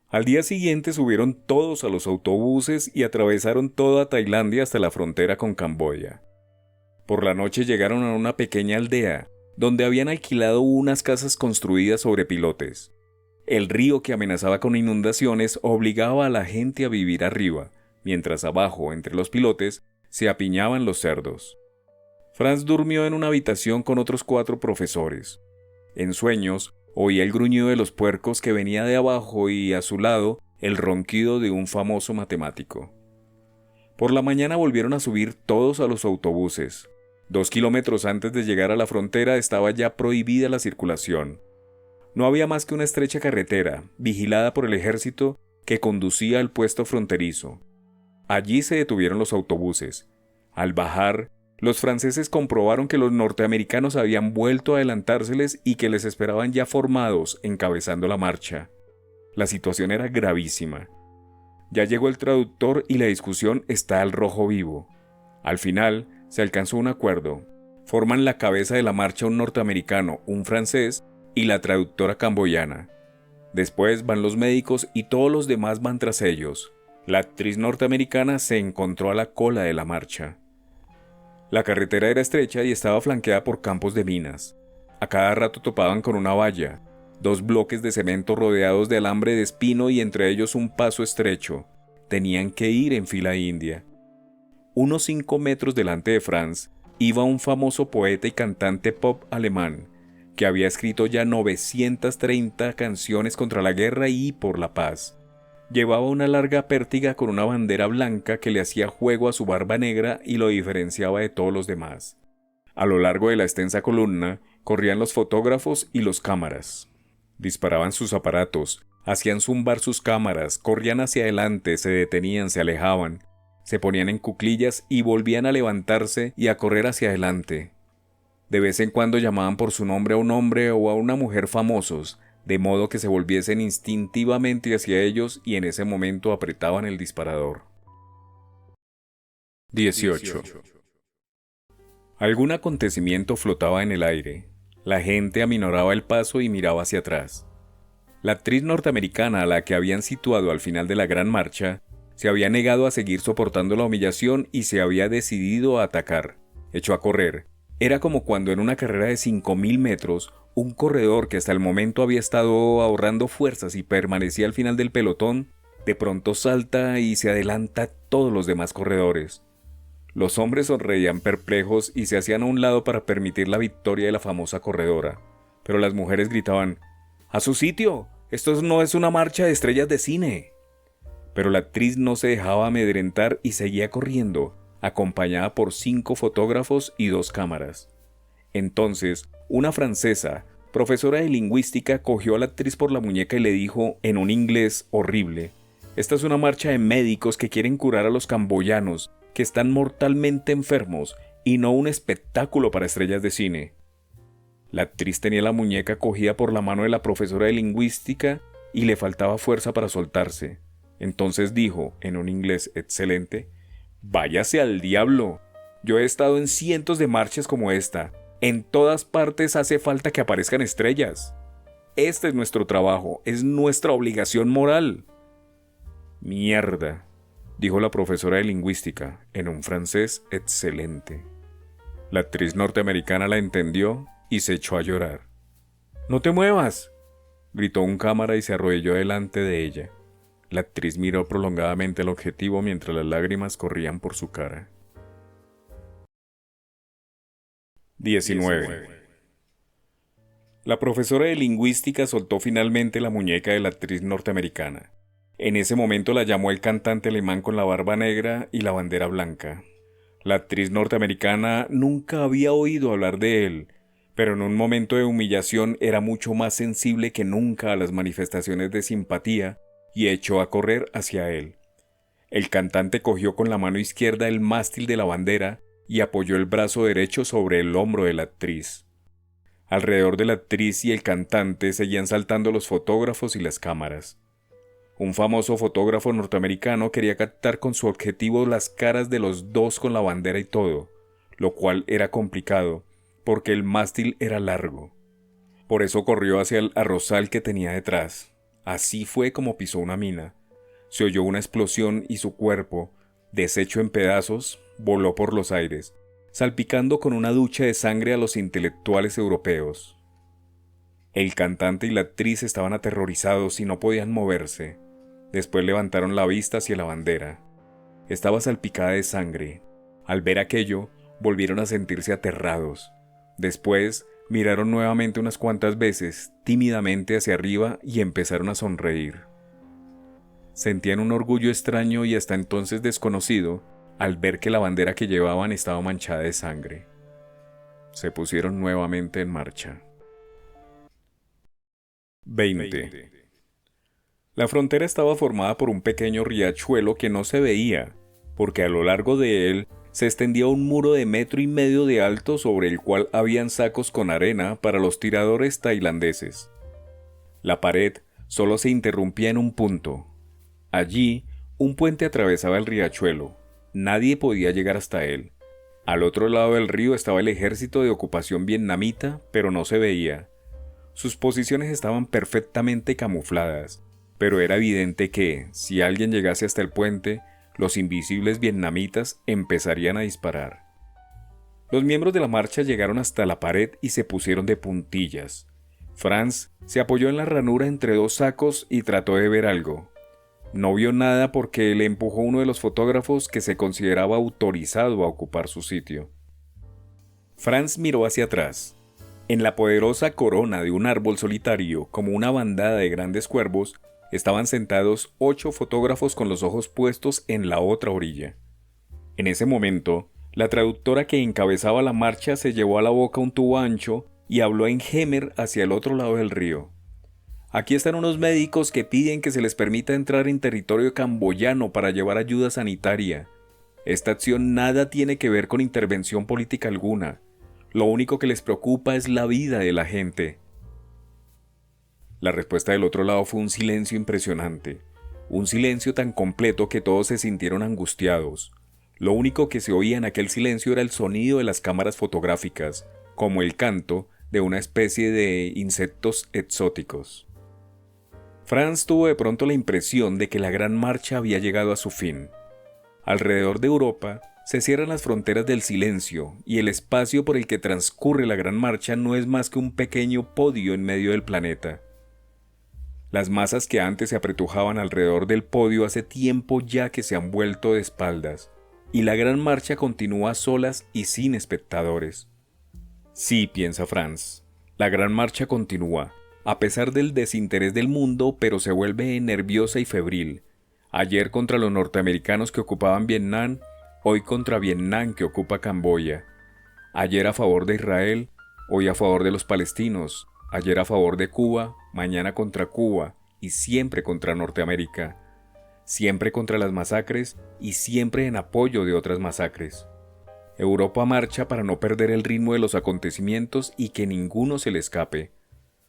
S2: Al día siguiente subieron todos a los autobuses y atravesaron toda Tailandia hasta la frontera con Camboya. Por la noche llegaron a una pequeña aldea, donde habían alquilado unas casas construidas sobre pilotes. El río que amenazaba con inundaciones obligaba a la gente a vivir arriba, mientras abajo, entre los pilotes, se apiñaban los cerdos. Franz durmió en una habitación con otros 4 profesores. En sueños, oía el gruñido de los puercos que venía de abajo y, a su lado, el ronquido de un famoso matemático. Por la mañana volvieron a subir todos a los autobuses. 2 kilómetros antes de llegar a la frontera estaba ya prohibida la circulación. No había más que una estrecha carretera, vigilada por el ejército, que conducía al puesto fronterizo. Allí se detuvieron los autobuses. Al bajar, los franceses comprobaron que los norteamericanos habían vuelto a adelantárseles y que les esperaban ya formados, encabezando la marcha. La situación era gravísima. Ya llegó el traductor y la discusión está al rojo vivo. Al final, se alcanzó un acuerdo. Forman la cabeza de la marcha un norteamericano, un francés y la traductora camboyana. Después van los médicos y todos los demás van tras ellos. La actriz norteamericana se encontró a la cola de la marcha. La carretera era estrecha y estaba flanqueada por campos de minas. A cada rato topaban con una valla, 2 bloques de cemento rodeados de alambre de espino y entre ellos un paso estrecho. Tenían que ir en fila india. Unos 5 metros delante de Franz iba un famoso poeta y cantante pop alemán, que había escrito ya 930 canciones contra la guerra y por la paz. Llevaba una larga pértiga con una bandera blanca que le hacía juego a su barba negra y lo diferenciaba de todos los demás. A lo largo de la extensa columna corrían los fotógrafos y los cámaras. Disparaban sus aparatos, hacían zumbar sus cámaras, corrían hacia adelante, se detenían, se alejaban, se ponían en cuclillas y volvían a levantarse y a correr hacia adelante. De vez en cuando llamaban por su nombre a un hombre o a una mujer famosos, de modo que se volviesen instintivamente hacia ellos y en ese momento apretaban el disparador. 18. Algún acontecimiento flotaba en el aire. La gente aminoraba el paso y miraba hacia atrás. La actriz norteamericana a la que habían situado al final de la gran marcha se había negado a seguir soportando la humillación y se había decidido a atacar. Echó a correr. Era como cuando en una carrera de 5.000 metros, un corredor que hasta el momento había estado ahorrando fuerzas y permanecía al final del pelotón, de pronto salta y se adelanta a todos los demás corredores. Los hombres sonreían perplejos y se hacían a un lado para permitir la victoria de la famosa corredora, pero las mujeres gritaban: ¡a su sitio! ¡Esto no es una marcha de estrellas de cine! Pero la actriz no se dejaba amedrentar y seguía corriendo, acompañada por 5 fotógrafos y 2 cámaras. Entonces, una francesa, profesora de lingüística, cogió a la actriz por la muñeca y le dijo, en un inglés horrible: «Esta es una marcha de médicos que quieren curar a los camboyanos, que están mortalmente enfermos, y no un espectáculo para estrellas de cine». La actriz tenía la muñeca cogida por la mano de la profesora de lingüística y le faltaba fuerza para soltarse. Entonces dijo, en un inglés excelente: «Váyase al diablo. Yo he estado en cientos de marchas como esta. En todas partes hace falta que aparezcan estrellas. Este es nuestro trabajo, es nuestra obligación moral». «Mierda», dijo la profesora de lingüística, en un francés excelente. La actriz norteamericana la entendió y se echó a llorar. «No te muevas», gritó un cámara y se arrodilló delante de ella. La actriz miró prolongadamente al objetivo mientras las lágrimas corrían por su cara. 19. La profesora de lingüística soltó finalmente la muñeca de la actriz norteamericana. En ese momento la llamó el cantante alemán con la barba negra y la bandera blanca. La actriz norteamericana nunca había oído hablar de él, pero en un momento de humillación era mucho más sensible que nunca a las manifestaciones de simpatía y echó a correr hacia él. El cantante cogió con la mano izquierda el mástil de la bandera y apoyó el brazo derecho sobre el hombro de la actriz. Alrededor de la actriz y el cantante seguían saltando los fotógrafos y las cámaras. Un famoso fotógrafo norteamericano quería captar con su objetivo las caras de los dos con la bandera y todo, lo cual era complicado, porque el mástil era largo. Por eso corrió hacia el arrozal que tenía detrás. Así fue como pisó una mina. Se oyó una explosión y su cuerpo, deshecho en pedazos, voló por los aires, salpicando con una ducha de sangre a los intelectuales europeos. El cantante y la actriz estaban aterrorizados y no podían moverse. Después levantaron la vista hacia la bandera. Estaba salpicada de sangre. Al ver aquello, volvieron a sentirse aterrados. Después, miraron nuevamente unas cuantas veces, tímidamente hacia arriba, y empezaron a sonreír. Sentían un orgullo extraño y hasta entonces desconocido al ver que la bandera que llevaban estaba manchada de sangre. Se pusieron nuevamente en marcha. 20. La frontera estaba formada por un pequeño riachuelo que no se veía, porque a lo largo de él se extendía un muro de 1,5 metros de alto sobre el cual habían sacos con arena para los tiradores tailandeses. La pared solo se interrumpía en un punto. Allí, un puente atravesaba el riachuelo. Nadie podía llegar hasta él. Al otro lado del río estaba el ejército de ocupación vietnamita, pero no se veía. Sus posiciones estaban perfectamente camufladas, pero era evidente que, si alguien llegase hasta el puente, los invisibles vietnamitas empezarían a disparar. Los miembros de la marcha llegaron hasta la pared y se pusieron de puntillas. Franz se apoyó en la ranura entre dos sacos y trató de ver algo. No vio nada porque le empujó uno de los fotógrafos que se consideraba autorizado a ocupar su sitio. Franz miró hacia atrás. En la poderosa corona de un árbol solitario, como una bandada de grandes cuervos, estaban sentados 8 fotógrafos con los ojos puestos en la otra orilla. En ese momento, la traductora que encabezaba la marcha se llevó a la boca un tubo ancho y habló en Khmer hacia el otro lado del río. Aquí están unos médicos que piden que se les permita entrar en territorio camboyano para llevar ayuda sanitaria. Esta acción nada tiene que ver con intervención política alguna. Lo único que les preocupa es la vida de la gente. La respuesta del otro lado fue un silencio impresionante. Un silencio tan completo que todos se sintieron angustiados. Lo único que se oía en aquel silencio era el sonido de las cámaras fotográficas, como el canto de una especie de insectos exóticos. Franz tuvo de pronto la impresión de que la gran marcha había llegado a su fin. Alrededor de Europa se cierran las fronteras del silencio y el espacio por el que transcurre la gran marcha no es más que un pequeño podio en medio del planeta. Las masas que antes se apretujaban alrededor del podio hace tiempo ya que se han vuelto de espaldas, y la gran marcha continúa solas y sin espectadores. Sí, piensa Franz, la gran marcha continúa, a pesar del desinterés del mundo, pero se vuelve nerviosa y febril. Ayer contra los norteamericanos que ocupaban Vietnam, hoy contra Vietnam que ocupa Camboya. Ayer a favor de Israel, hoy a favor de los palestinos. Ayer a favor de Cuba, mañana contra Cuba y siempre contra Norteamérica. Siempre contra las masacres y siempre en apoyo de otras masacres. Europa marcha para no perder el ritmo de los acontecimientos y que ninguno se le escape.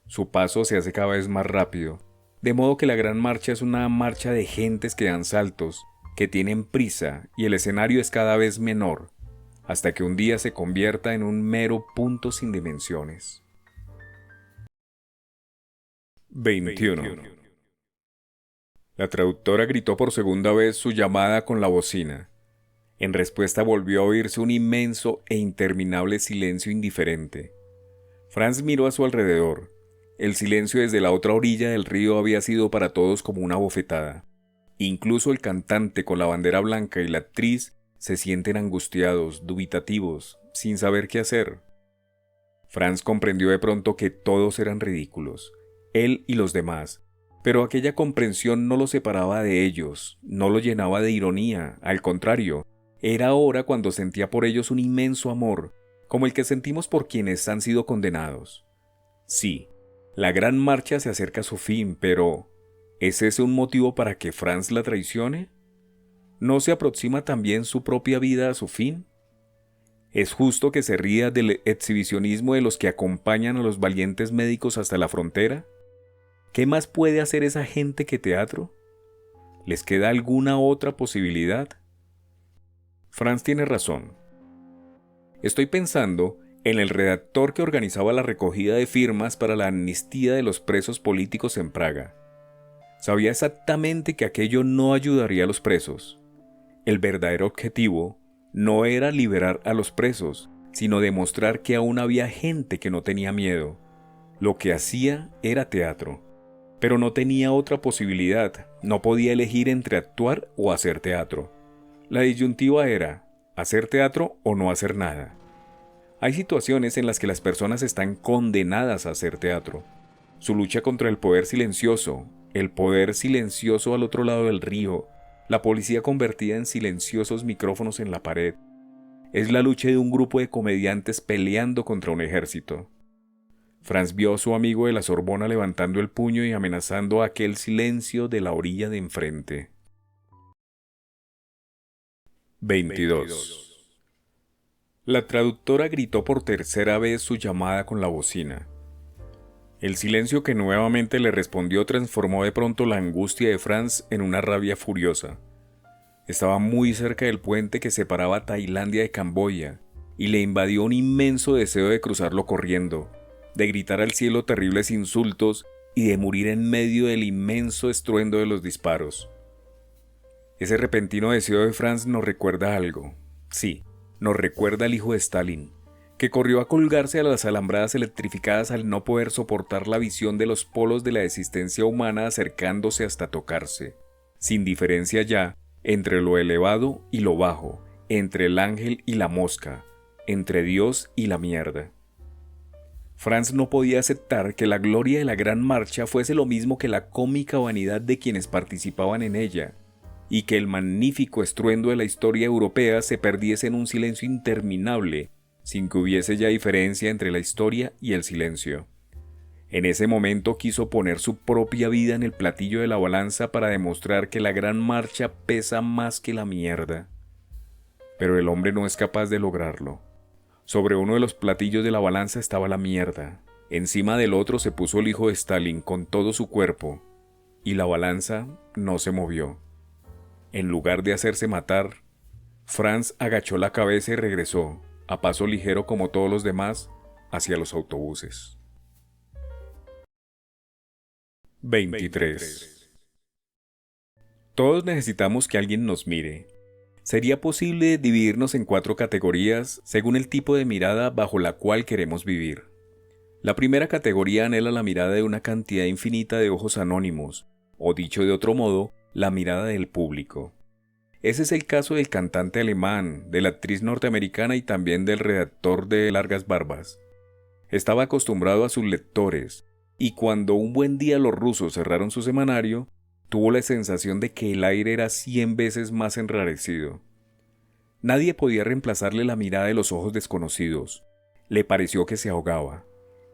S2: Su paso se hace cada vez más rápido, de modo que la gran marcha es una marcha de gentes que dan saltos, que tienen prisa y el escenario es cada vez menor, hasta que un día se convierta en un mero punto sin dimensiones. 21. La traductora gritó por segunda vez su llamada con la bocina. En respuesta volvió a oírse un inmenso e interminable silencio indiferente. Franz miró a su alrededor. El silencio desde la otra orilla del río había sido para todos como una bofetada. Incluso el cantante con la bandera blanca y la actriz se sienten angustiados, dubitativos, sin saber qué hacer. Franz comprendió de pronto que todos eran ridículos, él y los demás, pero aquella comprensión no lo separaba de ellos, no lo llenaba de ironía, al contrario, era ahora cuando sentía por ellos un inmenso amor, como el que sentimos por quienes han sido condenados. Sí, la gran marcha se acerca a su fin, pero ¿es ese un motivo para que Franz la traicione? ¿No se aproxima también su propia vida a su fin? ¿Es justo que se ría del exhibicionismo de los que acompañan a los valientes médicos hasta la frontera? ¿Qué más puede hacer esa gente que teatro? ¿Les queda alguna otra posibilidad? Franz tiene razón. Estoy pensando en el redactor que organizaba la recogida de firmas para la amnistía de los presos políticos en Praga. Sabía exactamente que aquello no ayudaría a los presos. El verdadero objetivo no era liberar a los presos, sino demostrar que aún había gente que no tenía miedo. Lo que hacía era teatro, pero no tenía otra posibilidad, no podía elegir entre actuar o hacer teatro. La disyuntiva era hacer teatro o no hacer nada. Hay situaciones en las que las personas están condenadas a hacer teatro. Su lucha contra el poder silencioso al otro lado del río, la policía convertida en silenciosos micrófonos en la pared. Es la lucha de un grupo de comediantes peleando contra un ejército. Franz vio a su amigo de la Sorbona levantando el puño y amenazando aquel silencio de la orilla de enfrente. 22. La traductora gritó por tercera vez su llamada con la bocina. El silencio que nuevamente le respondió transformó de pronto la angustia de Franz en una rabia furiosa. Estaba muy cerca del puente que separaba Tailandia de Camboya, y le invadió un inmenso deseo de cruzarlo corriendo, de gritar al cielo terribles insultos y de morir en medio del inmenso estruendo de los disparos. Ese repentino deseo de Franz nos recuerda algo. Sí, nos recuerda al hijo de Stalin, que corrió a colgarse a las alambradas electrificadas al no poder soportar la visión de los polos de la existencia humana acercándose hasta tocarse, sin diferencia ya entre lo elevado y lo bajo, entre el ángel y la mosca, entre Dios y la mierda. Franz no podía aceptar que la gloria de la gran marcha fuese lo mismo que la cómica vanidad de quienes participaban en ella, y que el magnífico estruendo de la historia europea se perdiese en un silencio interminable, sin que hubiese ya diferencia entre la historia y el silencio. En ese momento quiso poner su propia vida en el platillo de la balanza para demostrar que la gran marcha pesa más que la mierda. Pero el hombre no es capaz de lograrlo. Sobre uno de los platillos de la balanza estaba la mierda. Encima del otro se puso el hijo de Stalin con todo su cuerpo, y la balanza no se movió. En lugar de hacerse matar, Franz agachó la cabeza y regresó, a paso ligero como todos los demás, hacia los autobuses. 23. Todos necesitamos que alguien nos mire. ¿Sería posible dividirnos en 4 categorías según el tipo de mirada bajo la cual queremos vivir? La primera categoría anhela la mirada de una cantidad infinita de ojos anónimos, o dicho de otro modo, la mirada del público. Ese es el caso del cantante alemán, de la actriz norteamericana y también del redactor de Largas Barbas. Estaba acostumbrado a sus lectores, y cuando un buen día los rusos cerraron su semanario, tuvo la sensación de que el aire era 100 veces más enrarecido. Nadie podía reemplazarle la mirada de los ojos desconocidos. Le pareció que se ahogaba.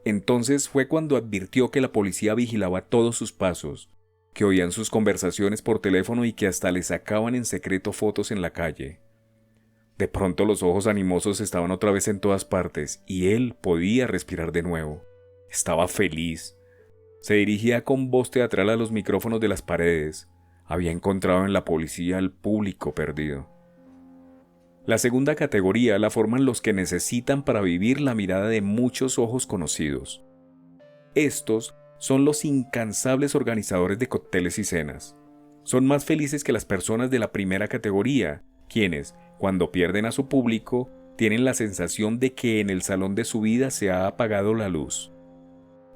S2: Entonces fue cuando advirtió que la policía vigilaba todos sus pasos, que oían sus conversaciones por teléfono y que hasta le sacaban en secreto fotos en la calle. De pronto los ojos animosos estaban otra vez en todas partes y él podía respirar de nuevo. Estaba feliz. Se dirigía con voz teatral a los micrófonos de las paredes. Había encontrado en la policía al público perdido. La segunda categoría la forman los que necesitan para vivir la mirada de muchos ojos conocidos. Estos son los incansables organizadores de cócteles y cenas. Son más felices que las personas de la primera categoría, quienes, cuando pierden a su público, tienen la sensación de que en el salón de su vida se ha apagado la luz.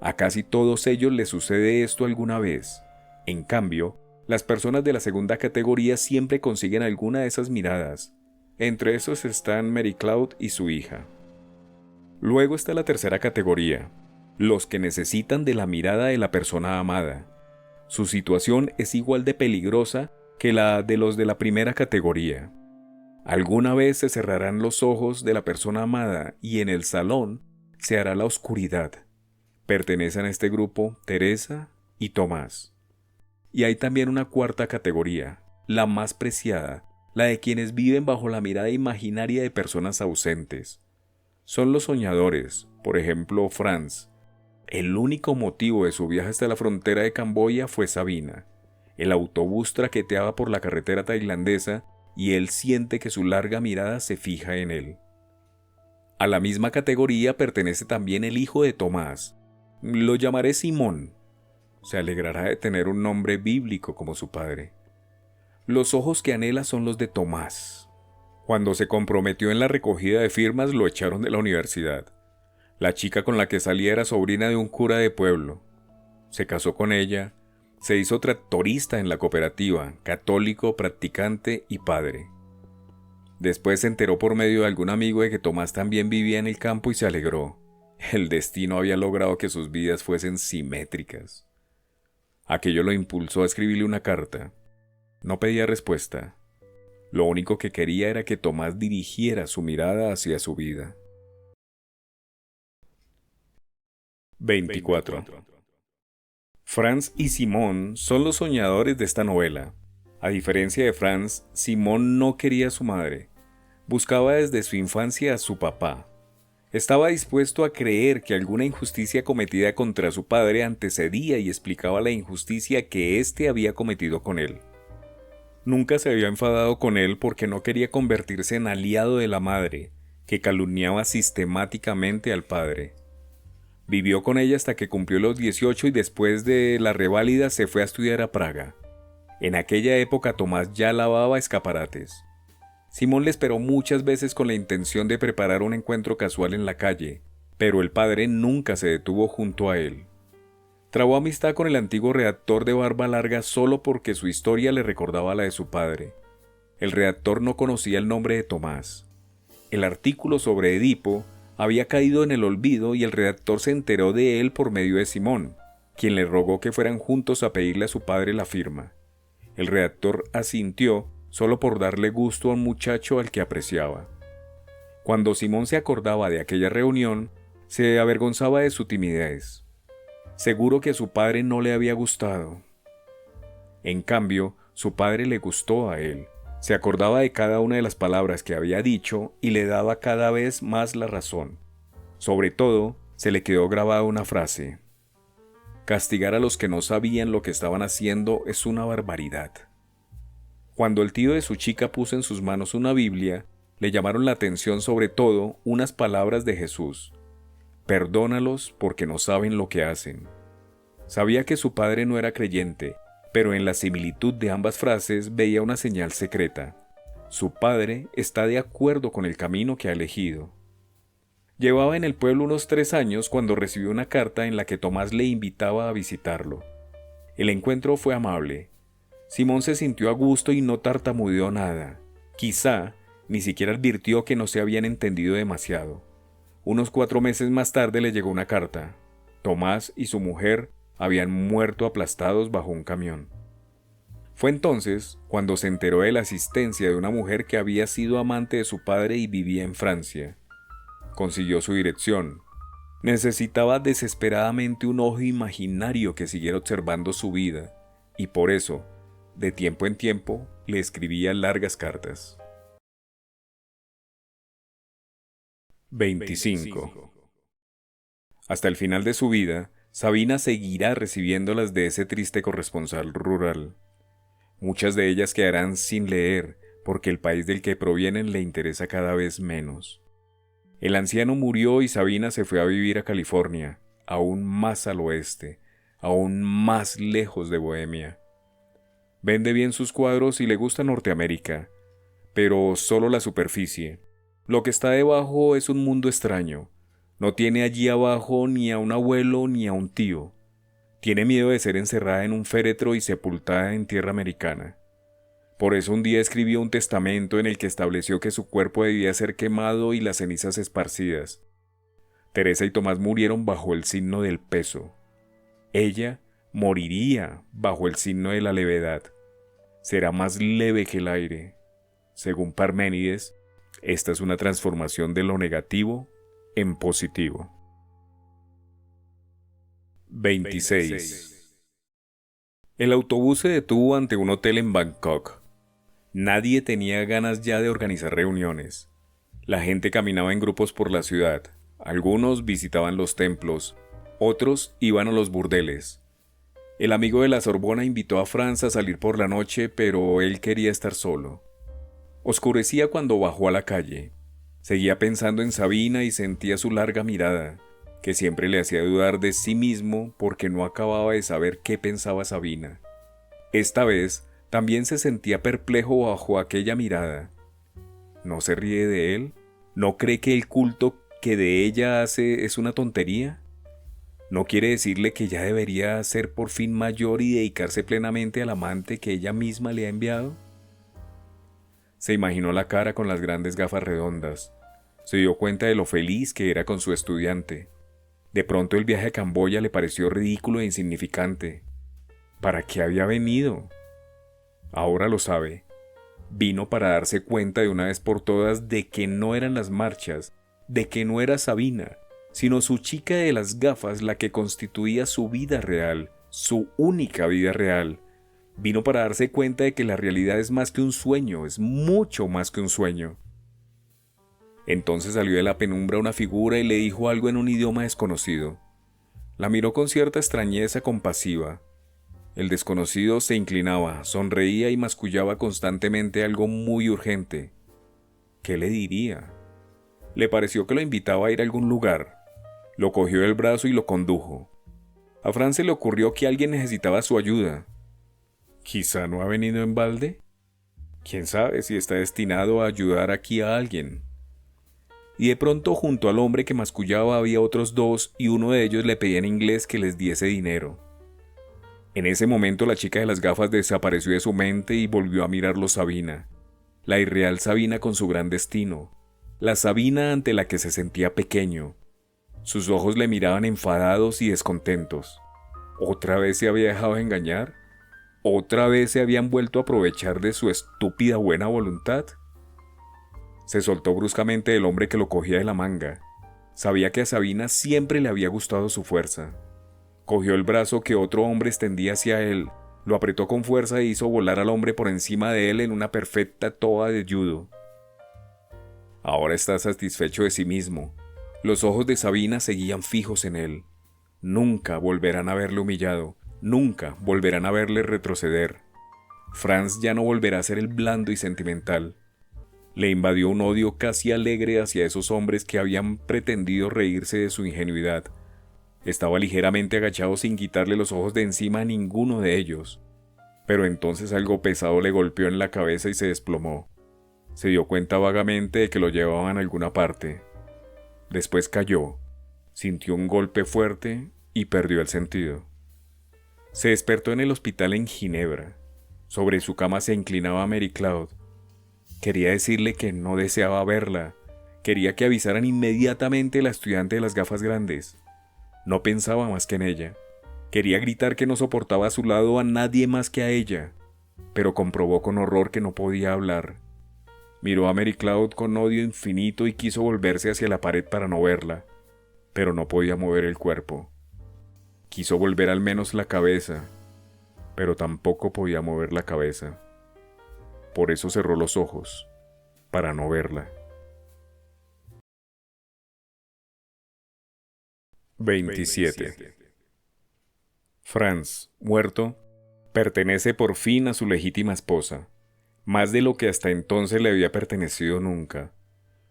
S2: A casi todos ellos les sucede esto alguna vez. En cambio, las personas de la segunda categoría siempre consiguen alguna de esas miradas. Entre esos están Mary Cloud y su hija. Luego está la tercera categoría, los que necesitan de la mirada de la persona amada. Su situación es igual de peligrosa que la de los de la primera categoría. Alguna vez se cerrarán los ojos de la persona amada y en el salón se hará la oscuridad. Pertenecen a este grupo Teresa y Tomás. Y hay también una cuarta categoría, la más preciada, la de quienes viven bajo la mirada imaginaria de personas ausentes. Son los soñadores, por ejemplo Franz. El único motivo de su viaje hasta la frontera de Camboya fue Sabina. El autobús traqueteaba por la carretera tailandesa y él siente que su larga mirada se fija en él. A la misma categoría pertenece también el hijo de Tomás. Lo llamaré Simón. Se alegrará de tener un nombre bíblico como su padre. Los ojos que anhela son los de Tomás. Cuando se comprometió en la recogida de firmas lo echaron de la universidad. La chica con la que salía era sobrina de un cura de pueblo. Se casó con ella, se hizo tractorista en la cooperativa, católico, practicante y padre. Después se enteró por medio de algún amigo de que Tomás también vivía en el campo y se alegró. El destino había logrado que sus vidas fuesen simétricas. Aquello lo impulsó a escribirle una carta. No pedía respuesta. Lo único que quería era que Tomás dirigiera su mirada hacia su vida. 24. Franz y Simón son los soñadores de esta novela. A diferencia de Franz, Simón no quería a su madre. Buscaba desde su infancia a su papá. Estaba dispuesto a creer que alguna injusticia cometida contra su padre antecedía y explicaba la injusticia que éste había cometido con él. Nunca se había enfadado con él porque no quería convertirse en aliado de la madre, que calumniaba sistemáticamente al padre. Vivió con ella hasta que cumplió los 18 y después de la reválida se fue a estudiar a Praga. En aquella época Tomás ya lavaba escaparates. Simón le esperó muchas veces con la intención de preparar un encuentro casual en la calle, pero el padre nunca se detuvo junto a él. Trabó amistad con el antiguo redactor de barba larga solo porque su historia le recordaba la de su padre. El redactor no conocía el nombre de Tomás. El artículo sobre Edipo había caído en el olvido y el redactor se enteró de él por medio de Simón, quien le rogó que fueran juntos a pedirle a su padre la firma. El redactor asintió solo por darle gusto a un muchacho al que apreciaba. Cuando Simón se acordaba de aquella reunión, se avergonzaba de su timidez. Seguro que a su padre no le había gustado. En cambio, su padre le gustó a él. Se acordaba de cada una de las palabras que había dicho y le daba cada vez más la razón. Sobre todo, se le quedó grabada una frase: castigar a los que no sabían lo que estaban haciendo es una barbaridad. Cuando el tío de su chica puso en sus manos una Biblia, le llamaron la atención sobre todo unas palabras de Jesús: perdónalos porque no saben lo que hacen. Sabía que su padre no era creyente, pero en la similitud de ambas frases veía una señal secreta. Su padre está de acuerdo con el camino que ha elegido. Llevaba en el pueblo unos 3 años cuando recibió una carta en la que Tomás le invitaba a visitarlo. El encuentro fue amable. Simón se sintió a gusto y no tartamudeó nada. Quizá ni siquiera advirtió que no se habían entendido demasiado. Unos 4 meses más tarde le llegó una carta. Tomás y su mujer habían muerto aplastados bajo un camión. Fue entonces cuando se enteró de la asistencia de una mujer que había sido amante de su padre y vivía en Francia. Consiguió su dirección. Necesitaba desesperadamente un ojo imaginario que siguiera observando su vida, y por eso, de tiempo en tiempo, le escribía largas cartas. 25. Hasta el final de su vida, Sabina seguirá recibiéndolas de ese triste corresponsal rural. Muchas de ellas quedarán sin leer porque el país del que provienen le interesa cada vez menos. El anciano murió y Sabina se fue a vivir a California, aún más al oeste, aún más lejos de Bohemia. Vende bien sus cuadros y le gusta Norteamérica, pero solo la superficie. Lo que está debajo es un mundo extraño. No tiene allí abajo ni a un abuelo ni a un tío. Tiene miedo de ser encerrada en un féretro y sepultada en tierra americana. Por eso un día escribió un testamento en el que estableció que su cuerpo debía ser quemado y las cenizas esparcidas. Teresa y Tomás murieron bajo el signo del peso. Ella moriría bajo el signo de la levedad. Será más leve que el aire. Según Parménides, esta es una transformación de lo negativo en positivo. 26. El autobús se detuvo ante un hotel en Bangkok. Nadie tenía ganas ya de organizar reuniones. La gente caminaba en grupos por la ciudad. Algunos visitaban los templos, otros iban a los burdeles. El amigo de la Sorbona invitó a Franz a salir por la noche, pero él quería estar solo. Oscurecía cuando bajó a la calle. Seguía pensando en Sabina y sentía su larga mirada, que siempre le hacía dudar de sí mismo porque no acababa de saber qué pensaba Sabina. Esta vez también se sentía perplejo bajo aquella mirada. ¿No se ríe de él? ¿No cree que el culto que de ella hace es una tontería? ¿No quiere decirle que ya debería ser por fin mayor y dedicarse plenamente al amante que ella misma le ha enviado? Se imaginó la cara con las grandes gafas redondas. Se dio cuenta de lo feliz que era con su estudiante. De pronto el viaje a Camboya le pareció ridículo e insignificante. ¿Para qué había venido? Ahora lo sabe. Vino para darse cuenta de una vez por todas de que no eran las marchas, de que no era Sabina, sino su chica de las gafas la que constituía su vida real, su única vida real. Vino para darse cuenta de que la realidad es más que un sueño, es mucho más que un sueño. Entonces salió de la penumbra una figura y le dijo algo en un idioma desconocido. La miró con cierta extrañeza compasiva. El desconocido se inclinaba, sonreía y mascullaba constantemente algo muy urgente. ¿Qué le diría? Le pareció que lo invitaba a ir a algún lugar. Lo cogió del brazo y lo condujo. A Franz se le ocurrió que alguien necesitaba su ayuda. ¿Quizá no ha venido en balde? ¿Quién sabe si está destinado a ayudar aquí a alguien? Y de pronto junto al hombre que mascullaba había otros dos y uno de ellos le pedía en inglés que les diese dinero. En ese momento la chica de las gafas desapareció de su mente y volvió a mirarlo Sabina. La irreal Sabina con su gran destino. La Sabina ante la que se sentía pequeño. Sus ojos le miraban enfadados y descontentos. ¿Otra vez se había dejado engañar? ¿Otra vez se habían vuelto a aprovechar de su estúpida buena voluntad? Se soltó bruscamente del hombre que lo cogía de la manga. Sabía que a Sabina siempre le había gustado su fuerza. Cogió el brazo que otro hombre extendía hacia él, lo apretó con fuerza e hizo volar al hombre por encima de él en una perfecta toa de judo. Ahora está satisfecho de sí mismo. Los ojos de Sabina seguían fijos en él. Nunca volverán a verle humillado, nunca volverán a verle retroceder. Franz ya no volverá a ser el blando y sentimental. Le invadió un odio casi alegre hacia esos hombres que habían pretendido reírse de su ingenuidad. Estaba ligeramente agachado sin quitarle los ojos de encima a ninguno de ellos. Pero entonces algo pesado le golpeó en la cabeza y se desplomó. Se dio cuenta vagamente de que lo llevaban a alguna parte. Después cayó, sintió un golpe fuerte y perdió el sentido. Se despertó en el hospital en Ginebra. Sobre su cama se inclinaba Mary Cloud. Quería decirle que no deseaba verla. Quería que avisaran inmediatamente a la estudiante de las gafas grandes. No pensaba más que en ella. Quería gritar que no soportaba a su lado a nadie más que a ella, pero comprobó con horror que no podía hablar. Miró a Mary Cloud con odio infinito y quiso volverse hacia la pared para no verla, pero no podía mover el cuerpo. Quiso volver al menos la cabeza, pero tampoco podía mover la cabeza. Por eso cerró los ojos, para no verla. 27. Franz, muerto, pertenece por fin a su legítima esposa, más de lo que hasta entonces le había pertenecido nunca.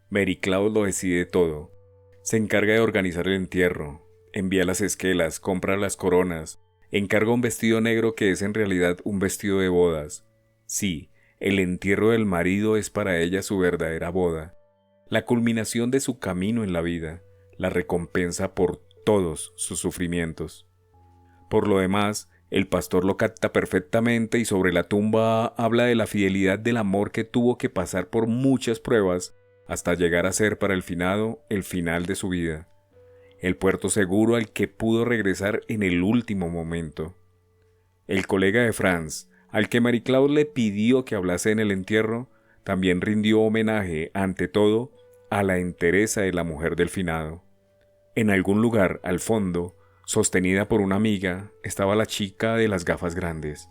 S2: Mary Cloud lo decide todo. Se encarga de organizar el entierro, envía las esquelas, compra las coronas, encarga un vestido negro que es en realidad un vestido de bodas. Sí, el entierro del marido es para ella su verdadera boda, la culminación de su camino en la vida, la recompensa por todos sus sufrimientos. Por lo demás, el pastor lo capta perfectamente y sobre la tumba habla de la fidelidad del amor que tuvo que pasar por muchas pruebas hasta llegar a ser para el finado el final de su vida, el puerto seguro al que pudo regresar en el último momento. El colega de Franz, al que Marie Claude le pidió que hablase en el entierro, también rindió homenaje, ante todo, a la entereza de la mujer del finado. En algún lugar, al fondo, sostenida por una amiga, estaba la chica de las gafas grandes.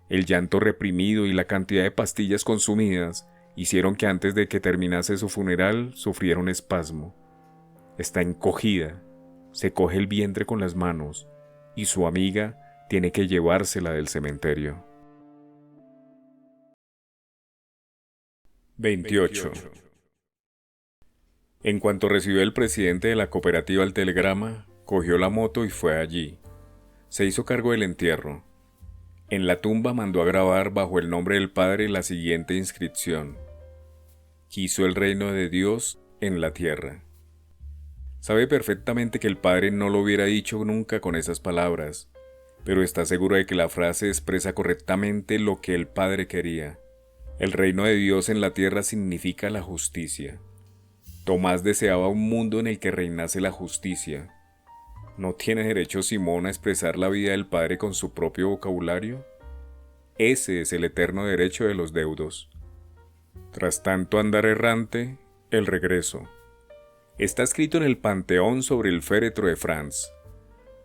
S2: El llanto reprimido y la cantidad de pastillas consumidas hicieron que antes de que terminase su funeral sufriera un espasmo. Está encogida, se coge el vientre con las manos y su amiga tiene que llevársela del cementerio. 28. En cuanto recibió el presidente de la cooperativa el telegrama, cogió la moto y fue allí. Se hizo cargo del entierro. En la tumba mandó a grabar bajo el nombre del padre la siguiente inscripción: quiso el reino de Dios en la tierra. Sabe perfectamente que el padre no lo hubiera dicho nunca con esas palabras, pero está seguro de que la frase expresa correctamente lo que el padre quería. El reino de Dios en la tierra significa la justicia. Tomás deseaba un mundo en el que reinase la justicia. ¿No tiene derecho Simón a expresar la vida del Padre con su propio vocabulario? Ese es el eterno derecho de los deudos. Tras tanto andar errante, el regreso. Está escrito en el panteón sobre el féretro de Franz.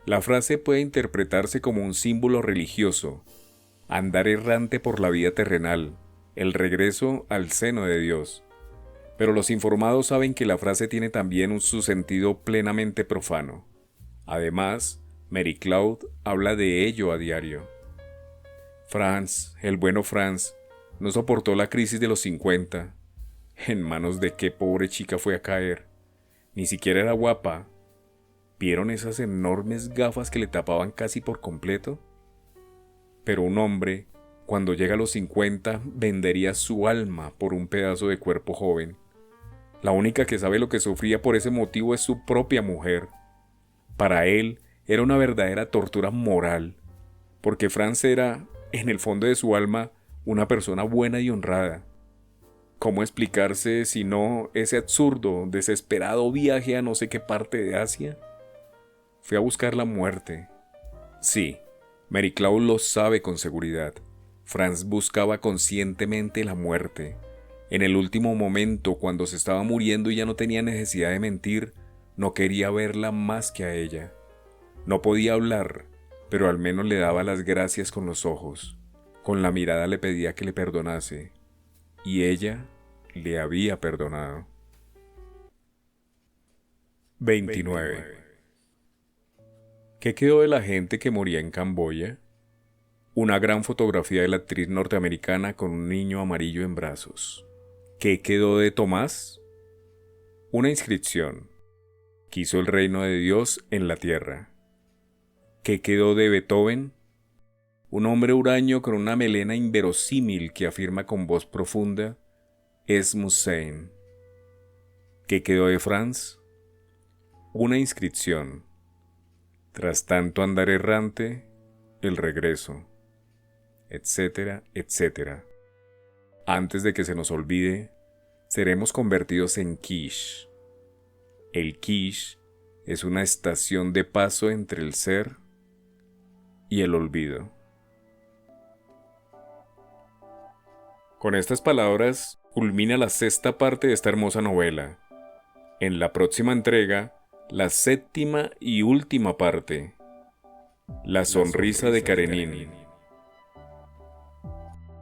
S2: La frase puede interpretarse como un símbolo religioso: andar errante por la vida terrenal, el regreso al seno de Dios. Pero los informados saben que la frase tiene también su sentido plenamente profano. Además, Marie Claude habla de ello a diario. Franz, el bueno Franz, no soportó la crisis de los 50. ¿En manos de qué pobre chica fue a caer? Ni siquiera era guapa. ¿Vieron esas enormes gafas que le tapaban casi por completo? Pero un hombre, cuando llega a los 50, vendería su alma por un pedazo de cuerpo joven. La única que sabe lo que sufría por ese motivo es su propia mujer. Para él era una verdadera tortura moral, porque Franz era, en el fondo de su alma, una persona buena y honrada. ¿Cómo explicarse si no ese absurdo, desesperado viaje a no sé qué parte de Asia? Fue a buscar la muerte. Sí, Marie Claude lo sabe con seguridad. Franz buscaba conscientemente la muerte. En el último momento, cuando se estaba muriendo y ya no tenía necesidad de mentir, no quería verla más que a ella. No podía hablar, pero al menos le daba las gracias con los ojos. Con la mirada le pedía que le perdonase. Y ella le había perdonado. 29. ¿Qué quedó de la gente que moría en Camboya? Una gran fotografía de la actriz norteamericana con un niño amarillo en brazos. ¿Qué quedó de Tomás? Una inscripción: quiso el reino de Dios en la tierra. ¿Qué quedó de Beethoven? Un hombre huraño con una melena inverosímil que afirma con voz profunda: es Musein. ¿Qué quedó de Franz? Una inscripción: tras tanto andar errante, el regreso, etcétera, etcétera. Antes de que se nos olvide, seremos convertidos en quiche. El quiche es una estación de paso entre el ser y el olvido. Con estas palabras culmina la 6ª parte de esta hermosa novela. En la próxima entrega, la 7ª y última parte, La sonrisa de Karenin.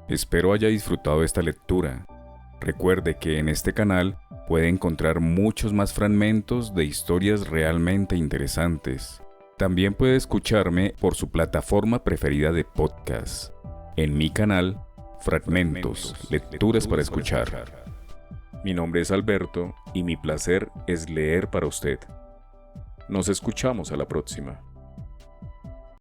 S2: Espero haya disfrutado esta lectura. Recuerde que en este canal puede encontrar muchos más fragmentos de historias realmente interesantes. También puede escucharme por su plataforma preferida de podcast. En mi canal, Fragmentos, lecturas para escuchar. Mi nombre es Alberto y mi placer es leer para usted. Nos escuchamos a la próxima.